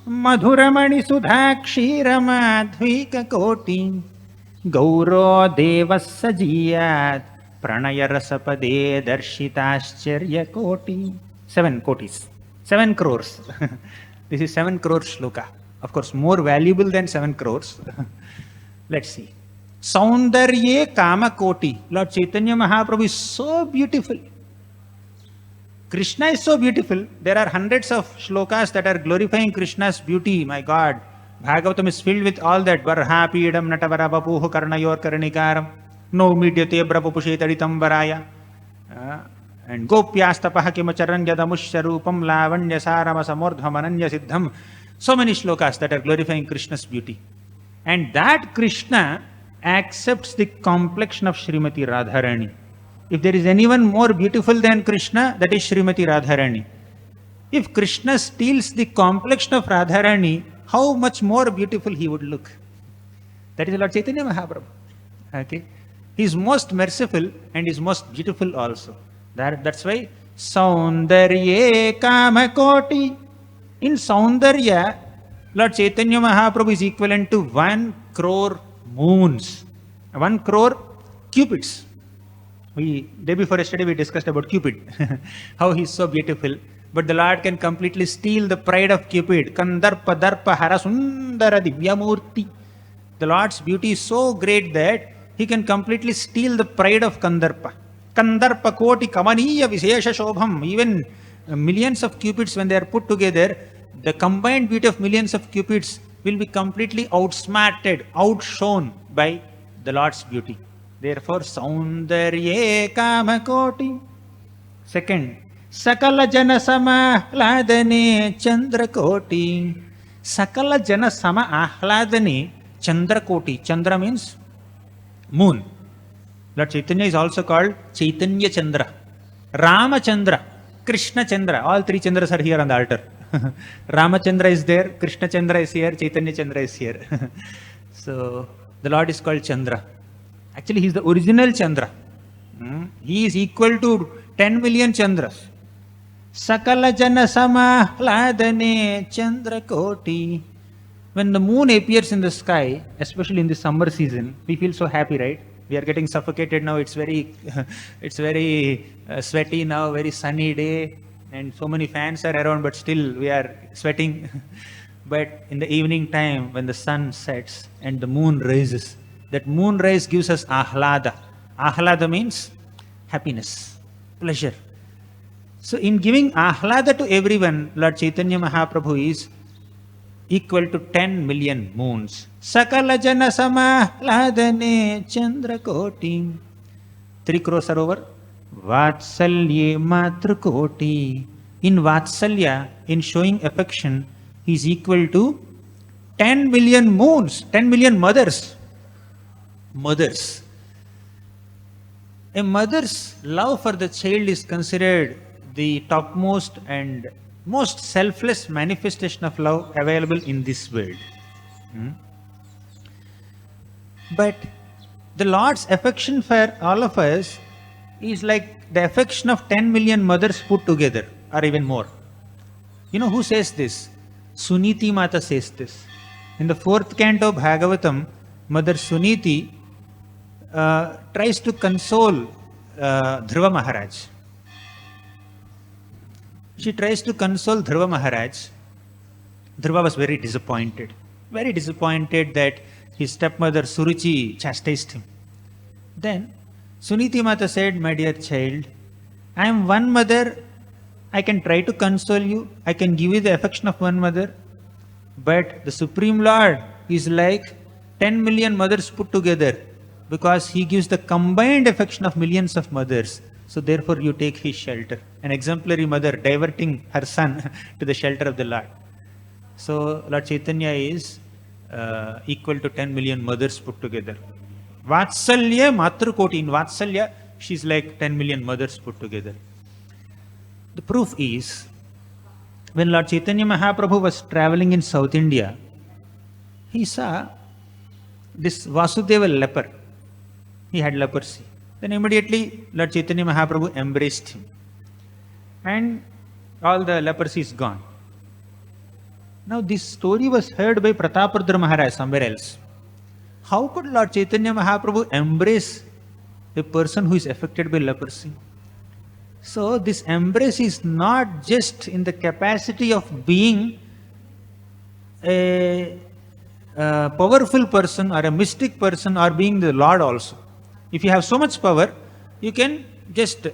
Madhuramani Sudhakshiramadhvika Koti Gauro Devasajiyat Pranayarasapade Darshitascharya Koti. 7 kotis. 7 crores. This is 7 crores shloka. Of course, more valuable than 7 crores. Let's see. Saundarye Kamakoti. Lord Chaitanya Mahaprabhu is so beautiful. Krishna is so beautiful. There are hundreds of shlokas that are glorifying Krishna's beauty. My God. Bhagavatam is filled with all that. Varhapidam natavarapapuhu karnayor karnikaram. No midyate brapupushetaditam varaya. And gopyastapaha kimacharan yadamusharupam lavanya sarama samordhamananya siddham. So many shlokas that are glorifying Krishna's beauty. And that Krishna accepts the complexion of Srimati Radharani. If there is anyone more beautiful than Krishna, that is Srimati Radharani. If Krishna steals the complexion of Radharani, how much more beautiful he would look. That is Lord Chaitanya Mahaprabhu. Okay? He is most merciful and is most beautiful also. That's why Saundarye Kamakoti. In Saundarya, Lord Chaitanya Mahaprabhu is equivalent to 1 crore moons. 1 crore cupids. Day before yesterday we discussed about Cupid. How he is so beautiful. But the Lord can completely steal the pride of Cupid. Kandarpa Darpa Harasundara Divyamurti. The Lord's beauty is so great that he can completely steal the pride of Kandarpa. Kandarpa Koti Kamaniya Vishesha Shobham. Even millions of Cupids, when they are put together, the combined beauty of millions of Cupids will be completely outsmarted, outshone by the Lord's beauty. Therefore, Saundarye Kamakoti. Second, Sakala Jana Samahladane Chandrakoti. Sakala Jana Samahladane Chandrakoti. Chandra means moon. Lord Chaitanya is also called Chaitanya Chandra, Rama Chandra, Krishna Chandra. All 3 Chandras are here on the altar. Rama Chandra is there, Krishna Chandra is here, Chaitanya Chandra is here. So, the Lord is called Chandra. Actually, he is the original Chandra. He is equal to 10 million Chandras. Sakala Jana Samahladane Chandrakoti. When the moon appears in the sky, especially in the summer season, we feel so happy, right? We are getting suffocated now. It's very, it's very sweaty now, very sunny day, and so many fans are around, but still we are sweating. But in the evening time, when the sun sets and the moon rises, that moon rise gives us ahlada. Ahlada means happiness, pleasure. So in giving ahlada to everyone, Lord Chaitanya Mahaprabhu is equal to 10 million moons. Sakala jana samahladane chandra koti. 3 crores are over. Vatsalye matra koti. In Vatsalya, in showing affection, he is equal to 10 million moons, 10 million mothers. Mothers. A mother's love for the child is considered the topmost and most selfless manifestation of love available in this world. But the Lord's affection for all of us is like the affection of 10 million mothers put together, or even more. You know who says this? Suniti Mata says this. In the 4th canto of Bhagavatam, Mother Suniti tries to console Dhruva Maharaj. She tries to console Dhruva Maharaj. Dhruva was very disappointed that his stepmother Suruchi chastised him. Then Suniti Mata said, my dear child, I am one mother. I can try to console you. I can give you the affection of one mother. But the Supreme Lord is like 10 million mothers put together, because he gives the combined affection of millions of mothers. So therefore you take his shelter. An exemplary mother diverting her son to the shelter of the Lord. So Lord Chaitanya is equal to 10 million mothers put together. Vatsalya Matrukoti. In Vatsalya, she's like 10 million mothers put together. The proof is, when Lord Chaitanya Mahaprabhu was traveling in South India, he saw this Vasudeva leper. He had leprosy. Then immediately Lord Chaitanya Mahaprabhu embraced him. And all the leprosy is gone. Now this story was heard by Prataparudra Maharaj somewhere else. How could Lord Chaitanya Mahaprabhu embrace a person who is affected by leprosy? So this embrace is not just in the capacity of being a powerful person or a mystic person or being the Lord also. If you have so much power, you can just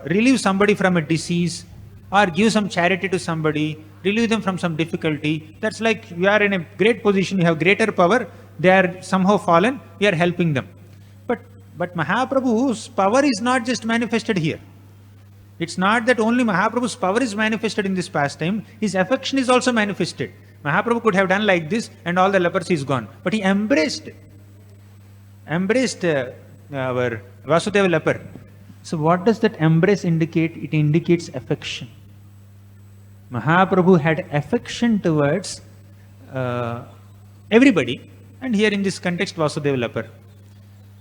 relieve somebody from a disease or give some charity to somebody, relieve them from some difficulty. That's like you are in a great position, you have greater power, they are somehow fallen, you are helping them. But Mahaprabhu's power is not just manifested here. It's not that only Mahaprabhu's power is manifested in this pastime, his affection is also manifested. Mahaprabhu could have done like this and all the leprosy is gone. But he embraced our Vasudeva leper. So what does that embrace indicate? It indicates affection. Mahaprabhu had affection towards everybody, and here in this context Vasudeva leper.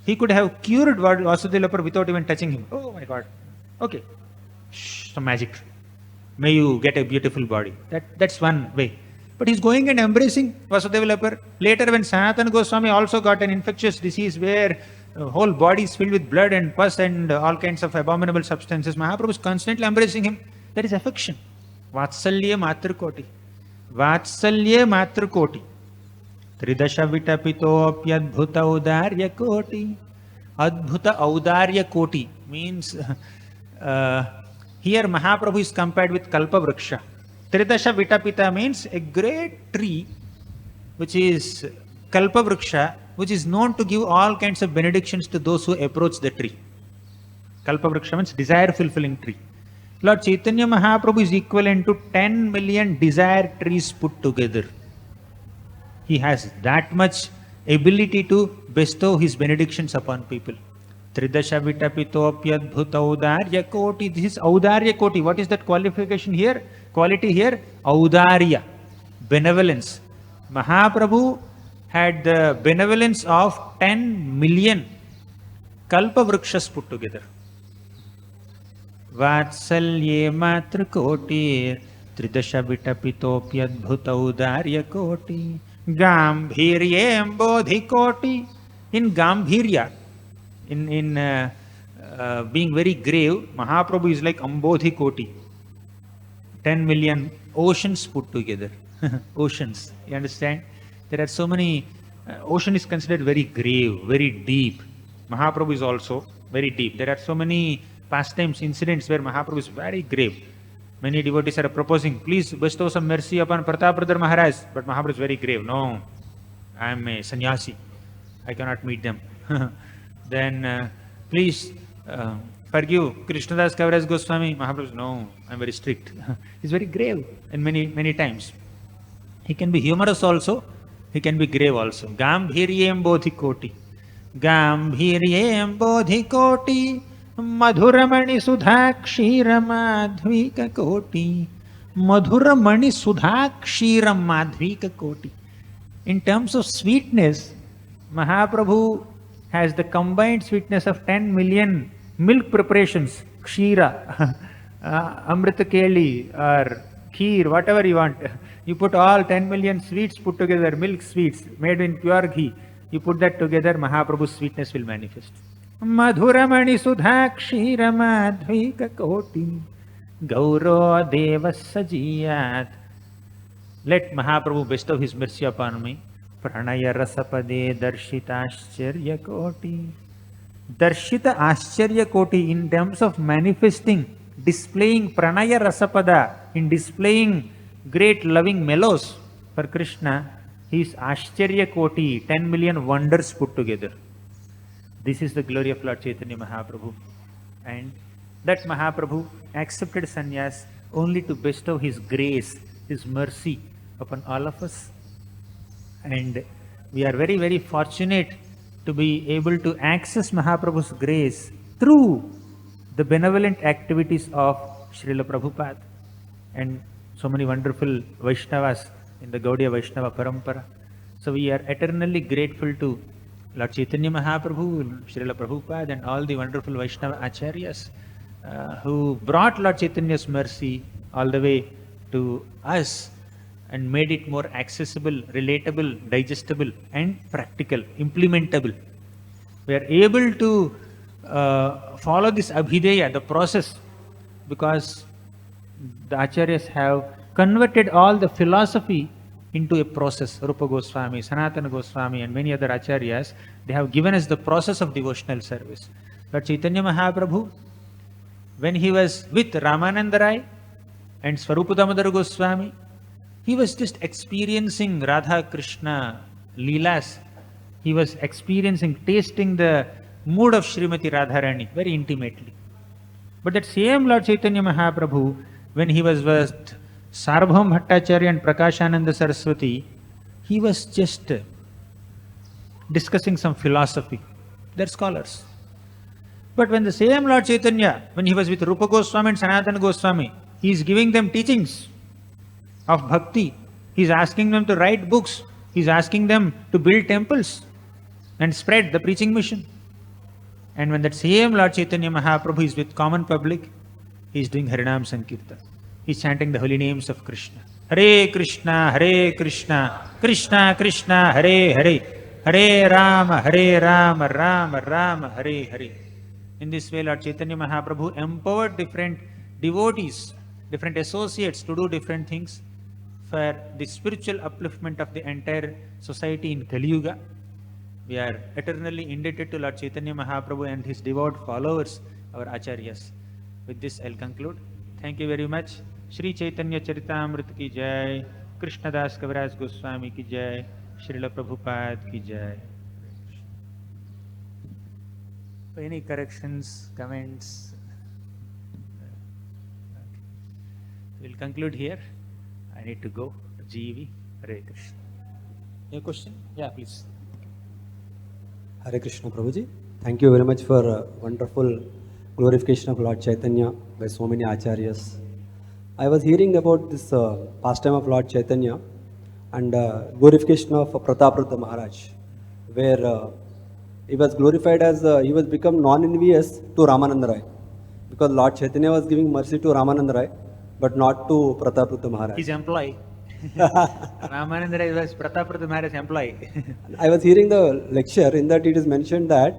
He could have cured Vasudeva leper without even touching him. Oh my God. Okay. Shh, some magic. May you get a beautiful body. That's one way. But he's going and embracing Vasudeva leper. Later when Sanatana Goswami also got an infectious disease where whole body is filled with blood and pus and all kinds of abominable substances, Mahaprabhu is constantly embracing him. That is affection. Vatsalya Matrukoti. Vatsalya Matrukoti. Tridasha Vitapito Apyadbhuta Audarya Koti. Adbhuta Audarya Koti means here Mahaprabhu is compared with Kalpa Vriksha. Tridasha Vitapita means a great tree which is Kalpa Vriksha, which is known to give all kinds of benedictions to those who approach the tree. Kalpa Vriksha means desire fulfilling tree. Lord Chaitanya Mahaprabhu is equivalent to 10 million desire trees put together. He has that much ability to bestow his benedictions upon people. Tridasha Vitapitopyadbhuta Audarya Koti. This is Audarya Koti. What is that qualification here? Quality here? Audarya. Benevolence. Mahaprabhu had the benevolence of 10 million Kalpa Vrikshas put together. Vatsalye Matra Kotir Tridasha Vitapitopyadbhuta Audarya Koti Gambhiryem Bodhi Koti. In Gambhirya, in being very grave, Mahaprabhu is like Ambodhi Koti. 10 million oceans put together. Oceans, you understand? There are so many, ocean is considered very grave, very deep. Mahaprabhu is also very deep. There are so many pastimes, incidents where Mahaprabhu is very grave. Many devotees are proposing, please bestow some mercy upon Pratapradar Maharaj. But Mahaprabhu is very grave. No, I am a sannyasi. I cannot meet them. Then please forgive Krishnadas Kaviraj Goswami. Mahaprabhu says, no, I am very strict. He's very grave in many times. He can be humorous also. He can be grave also. Gambhiryem bodhi koti. Gambhiryem bodhi koti. Madhuramani sudha kshiram madhvika koti. Madhuramani sudha kshiram madhvika koti. In terms of sweetness, Mahaprabhu has the combined sweetness of 10 million milk preparations, kshira, amrita keli or kheer, whatever you want. You put all 10 million sweets put together, milk sweets made in pure ghee. You put that together, Mahaprabhu's sweetness will manifest. Madhuramani sudha kshira madhvika koti gauro deva sajiyat. Let Mahaprabhu bestow his mercy upon me. Pranaya rasapade darshita ascharya koti. Darshita ascharya koti, in terms of manifesting, displaying pranaya rasapada, in displaying great loving mellows for Krishna, he is ascharya koti, 10 million wonders put together. This is the glory of Lord Chaitanya Mahaprabhu. And that Mahaprabhu accepted sannyas only to bestow his grace, his mercy upon all of us. And we are very fortunate to be able to access Mahaprabhu's grace through the benevolent activities of Srila Prabhupada and so many wonderful Vaishnavas in the Gaudiya Vaishnava Parampara. So we are eternally grateful to Lord Chaitanya Mahaprabhu, Srila Prabhupada and all the wonderful Vaishnava Acharyas who brought Lord Chaitanya's mercy all the way to us and made it more accessible, relatable, digestible and practical, implementable. We are able to follow this abhideya, the process, because the Acharyas have converted all the philosophy into a process. Rupa Goswami, Sanatana Goswami and many other Acharyas, they have given us the process of devotional service. Lord Chaitanya Mahaprabhu, when he was with Ramananda Rai and Swarupa Damodara Goswami, he was just experiencing Radha Krishna Leelas. He was experiencing, tasting the mood of Srimati Radharani very intimately. But that same Lord Chaitanya Mahaprabhu, when he was with Sarvabhaum Bhattacharya and Prakashananda Saraswati, he was just discussing some philosophy. They're scholars. But when the same Lord Chaitanya, when he was with Rupa Goswami and Sanatana Goswami, he is giving them teachings of bhakti. He is asking them to write books. He is asking them to build temples and spread the preaching mission. And when that same Lord Chaitanya Mahaprabhu is with common public, he is doing Harinam Sankirtan. He is chanting the holy names of Krishna. Hare Krishna, Krishna Krishna, Hare Hare, Hare Rama, Rama Rama, Hare Hare. In this way, Lord Chaitanya Mahaprabhu empowered different devotees, different associates to do different things for the spiritual upliftment of the entire society in Kali Yuga. We are eternally indebted to Lord Chaitanya Mahaprabhu and his devout followers, our Acharyas. With this, I'll conclude. Thank you very much. Shri Chaitanya Charitamrita ki jai, Krishnadas Kaviraj Goswami ki jai, Srila Prabhupada ki jai. Any corrections, comments? We'll conclude here. I need to go. GV, Hare Krishna. Any question? Yeah, please. Hare Krishna, Prabhuji. Thank you very much for wonderful glorification of Lord Chaitanya by so many acharyas. I was hearing about this pastime of Lord Chaitanya and glorification of Prataprata Maharaj, where he was glorified as he was become non-envious to Ramananda Rai, because Lord Chaitanya was giving mercy to Ramananda Rai, but not to Prataprata Maharaj. His employee. Ramananda was Prataprata Maharaj's employee. I was hearing the lecture in that it is mentioned that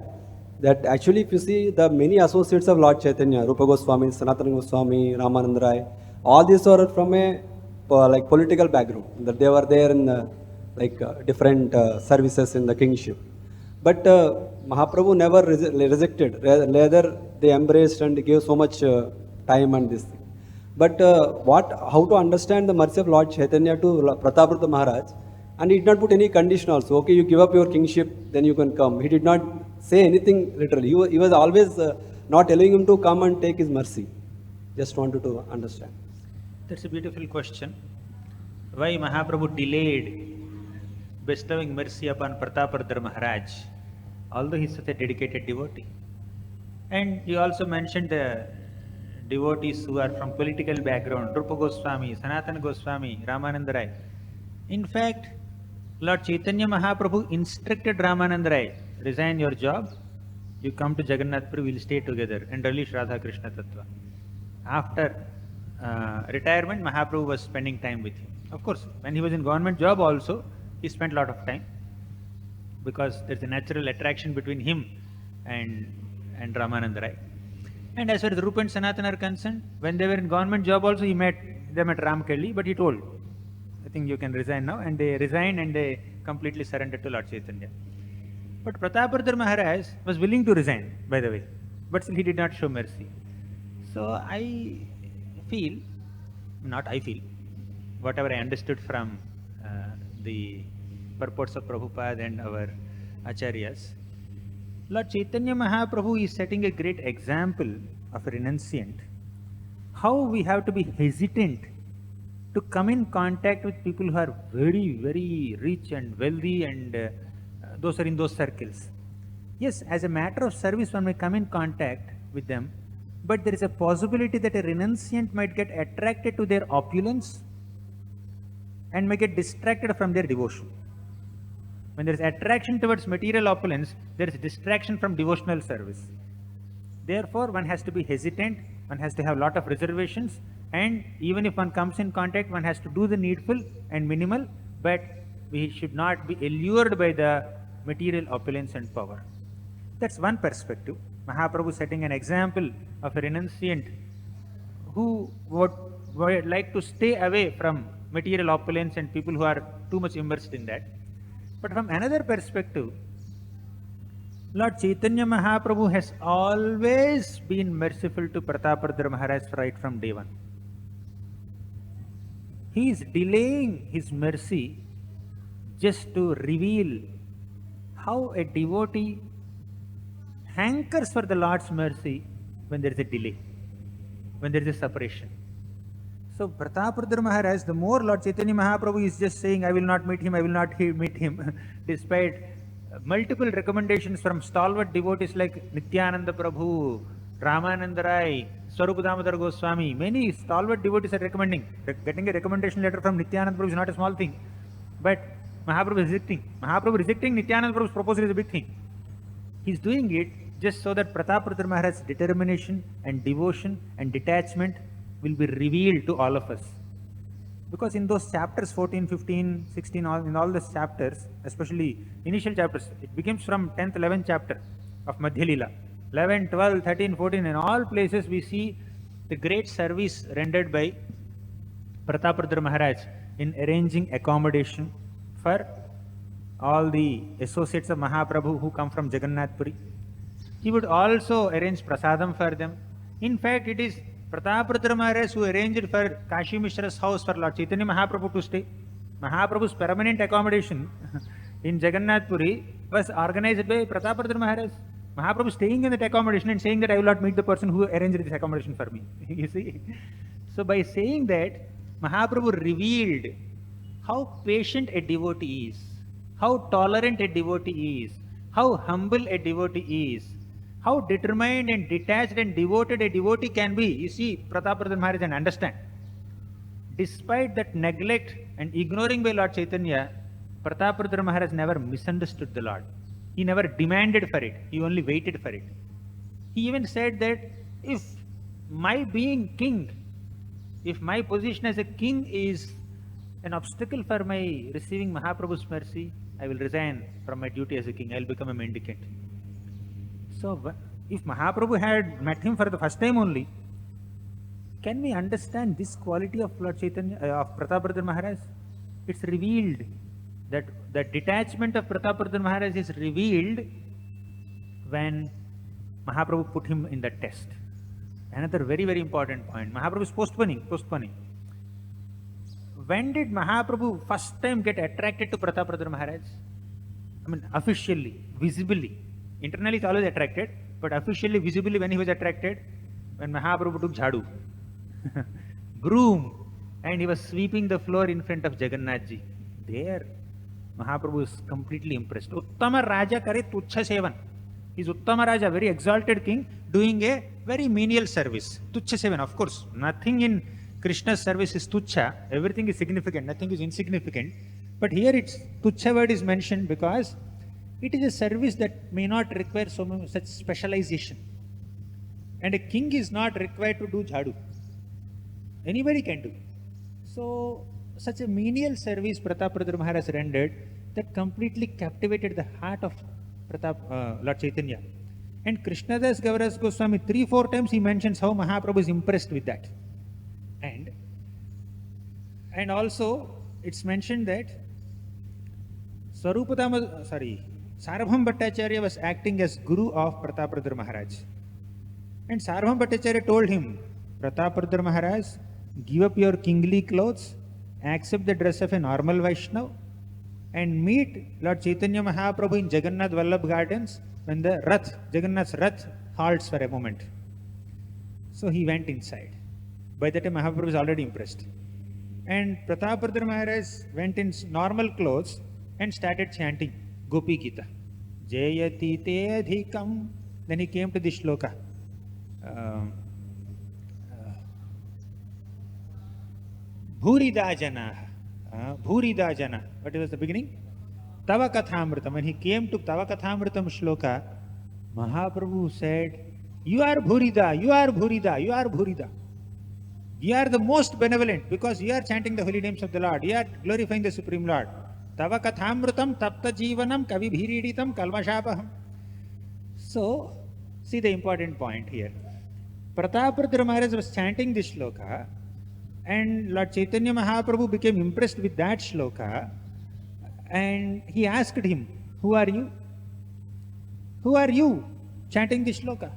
that actually if you see the many associates of Lord Chaitanya, Rupa Goswami, Sanatana Goswami, Ramananda Rai, all these are from a like political background, that they were there in different services in the kingship. But Mahaprabhu never rejected, rather they embraced and gave so much time and this thing. But how to understand the mercy of Lord Chaitanya to Prataparudra Maharaj, and he did not put any condition also. Okay, you give up your kingship, then you can come. He did not say anything literally. He was always not allowing him to come and take his mercy. Just wanted to understand. That's a beautiful question. Why Mahaprabhu delayed bestowing mercy upon Prataparudra Maharaj, although he is such a dedicated devotee? And you also mentioned the devotees who are from political background, Rupa Goswami, Sanatana Goswami, Ramananda Rai. In fact, Lord Chaitanya Mahaprabhu instructed Ramananda Rai, resign your job, you come to Jagannath Puri, we'll stay together and release Radha Krishna Tattva. After retirement, Mahaprabhu was spending time with him. Of course, when he was in government job also, he spent a lot of time, because there's a natural attraction between him and Ramananda Rai. And as far as Rupa and Sanatana are concerned, when they were in government job also, he met them at Ramkelli, but he told, I think you can resign now, and they resigned and they completely surrendered to Lord Chaitanya. But Prataparudra Maharaj was willing to resign, by the way, but still he did not show mercy. So whatever I understood from the purports of Prabhupada and our Acharyas, Lord Chaitanya Mahaprabhu is setting a great example of a renunciant, how we have to be hesitant to come in contact with people who are very, very rich and wealthy, and those are in those circles. Yes, as a matter of service, one may come in contact with them, but there is a possibility that a renunciant might get attracted to their opulence and may get distracted from their devotion. When there is attraction towards material opulence, there is distraction from devotional service. Therefore, one has to be hesitant, one has to have a lot of reservations, and even if one comes in contact, one has to do the needful and minimal, but we should not be allured by the material opulence and power. That's one perspective. Mahaprabhu setting an example of a renunciant who would like to stay away from material opulence and people who are too much immersed in that. But from another perspective, Lord Chaitanya Mahaprabhu has always been merciful to Prataparudra Maharaj right from day one. He is delaying his mercy just to reveal how a devotee hankers for the Lord's mercy when there is a delay, when there is a separation. So Prataparudra Maharaj, the more Lord Chaitanya Mahaprabhu is just saying, I will not meet him, I will not meet him, despite multiple recommendations from stalwart devotees like Nityananda Prabhu, Ramananda Rai, Swarupa Damodar Goswami, many stalwart devotees are recommending. Getting a recommendation letter from Nityananda Prabhu is not a small thing. But Mahaprabhu is rejecting. Mahaprabhu rejecting Nityananda Prabhu's proposal is a big thing. He is doing it just so that Prataparudra Maharaj's determination and devotion and detachment will be revealed to all of us. Because in those chapters 14, 15, 16, in all those chapters, especially initial chapters, it begins from 10th, 11th chapter of Adi-Lila. 11, 12, 13, 14, in all places we see the great service rendered by Prataparudra Maharaj in arranging accommodation for all the associates of Mahaprabhu who come from Jagannath Puri. He would also arrange prasadam for them. In fact, it is Prataparudra Maharaj who arranged for Kashi Mishra's house for Lord Chaitanya Mahaprabhu to stay. Mahaprabhu's permanent accommodation in Jagannath Puri was organized by Prataparudra Maharaj. Mahaprabhu staying in that accommodation and saying that I will not meet the person who arranged this accommodation for me. You see? So by saying that, Mahaprabhu revealed how patient a devotee is, how tolerant a devotee is, how humble a devotee is, how determined and detached and devoted a devotee can be. You see, Prataparudra Maharaj, and understand. Despite that neglect and ignoring by Lord Chaitanya, Prataparudra Maharaj never misunderstood the Lord. He never demanded for it. He only waited for it. He even said that if my being king, if my position as a king is an obstacle for my receiving Mahaprabhu's mercy, I will resign from my duty as a king. I will become a mendicant. So, if Mahaprabhu had met him for the first time only, can we understand this quality of Lord Chaitanya, of Prataparudra Maharaj? It's revealed that the detachment of Prataparudra Maharaj is revealed when Mahaprabhu put him in the test. Another very, very important point. Mahaprabhu is postponing. When did Mahaprabhu first time get attracted to Prataparudra Maharaj? I mean, officially, visibly. Internally, it's always attracted, but officially, visibly, when he was attracted, when Mahaprabhu took jhadu, broom, and he was sweeping the floor in front of Jagannath ji. There, Mahaprabhu is completely impressed. Uttama Raja kare tuchha sevan. He's Uttama Raja, very exalted king, doing a very menial service. Tuchha sevan, of course. Nothing in Krishna's service is tuchha. Everything is significant. Nothing is insignificant. But here it's tuchha word is mentioned because it is a service that may not require such specialization. And a king is not required to do jhadu. Anybody can do. So, such a menial service Prataparudra Maharaj rendered that completely captivated the heart of Lord Chaitanya. And Krishnadas Gavaras Goswami 3-4 times he mentions how Mahaprabhu is impressed with that. And also it's mentioned that Sarvabhauma Bhattacharya was acting as guru of Prataparudra Maharaj. And Sarvabhauma Bhattacharya told him, Prataparudra Maharaj, give up your kingly clothes, accept the dress of a normal Vaishnav, and meet Lord Chaitanya Mahaprabhu in Jagannath Vallabh Gardens when the Rath, Jagannath's Rath, halts for a moment. So he went inside. By that time Mahaprabhu was already impressed. And Prataparudra Maharaj went in normal clothes and started chanting Gopi Gita. Jayati te adhikam. Then he came to this shloka. Bhurida jana. Bhurida jana. What was the beginning? Tava Kathamritam. When he came to Tava Kathamritam shloka, Mahaprabhu said, you are Bhurida, you are Bhurida, you are Bhurida. You are the most benevolent because you are chanting the holy names of the Lord. You are glorifying the Supreme Lord. Tava Kathamritam tapta jivanam kavibhiriditam kalmashapaham. So, see the important point here. Prataparudra Maharaj was chanting this shloka, and Lord Chaitanya Mahaprabhu became impressed with that shloka, and he asked him, who are you? Who are you chanting this shloka?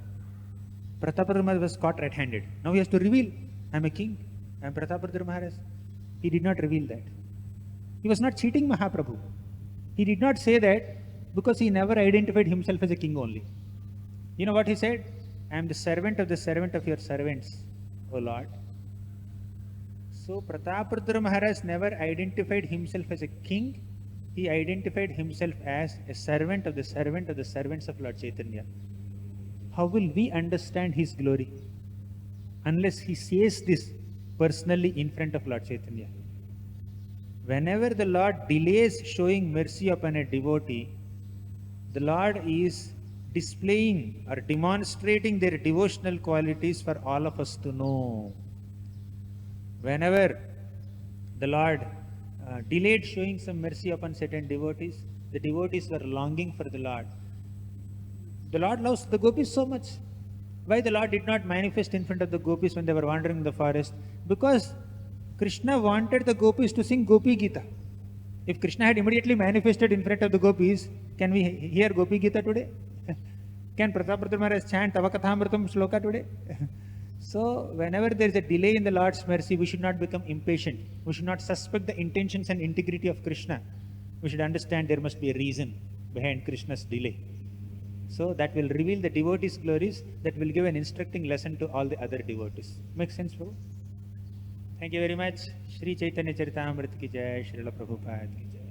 Prataparudra Maharaj was caught red-handed. Now he has to reveal, I am a king, I am Prataparudra Maharaj. He did not reveal that. He was not cheating Mahaprabhu. He did not say that because he never identified himself as a king only. You know what he said? I am the servant of your servants, O Lord. So Prataparudra Maharaj never identified himself as a king. He identified himself as a servant of the servants of Lord Chaitanya. How will we understand his glory unless he says this personally in front of Lord Chaitanya? Whenever the Lord delays showing mercy upon a devotee, the Lord is displaying or demonstrating their devotional qualities for all of us to know. Whenever the Lord delayed showing some mercy upon certain devotees, the devotees were longing for the Lord. The Lord loves the gopis so much. Why the Lord did not manifest in front of the gopis when they were wandering in the forest? Because Krishna wanted the gopis to sing Gopi Gita. If Krishna had immediately manifested in front of the gopis, can we hear Gopi Gita today? Can Prataparudra Maharaj chant Tavakathamritam shloka today? So, whenever there is a delay in the Lord's mercy, we should not become impatient. We should not suspect the intentions and integrity of Krishna. We should understand there must be a reason behind Krishna's delay. So, that will reveal the devotees' glories, that will give an instructing lesson to all the other devotees. Makes sense, Prabhu? Thank you very much. Shri Chaitanya Charitamrita ki jai, Srila Prabhupada ki jai.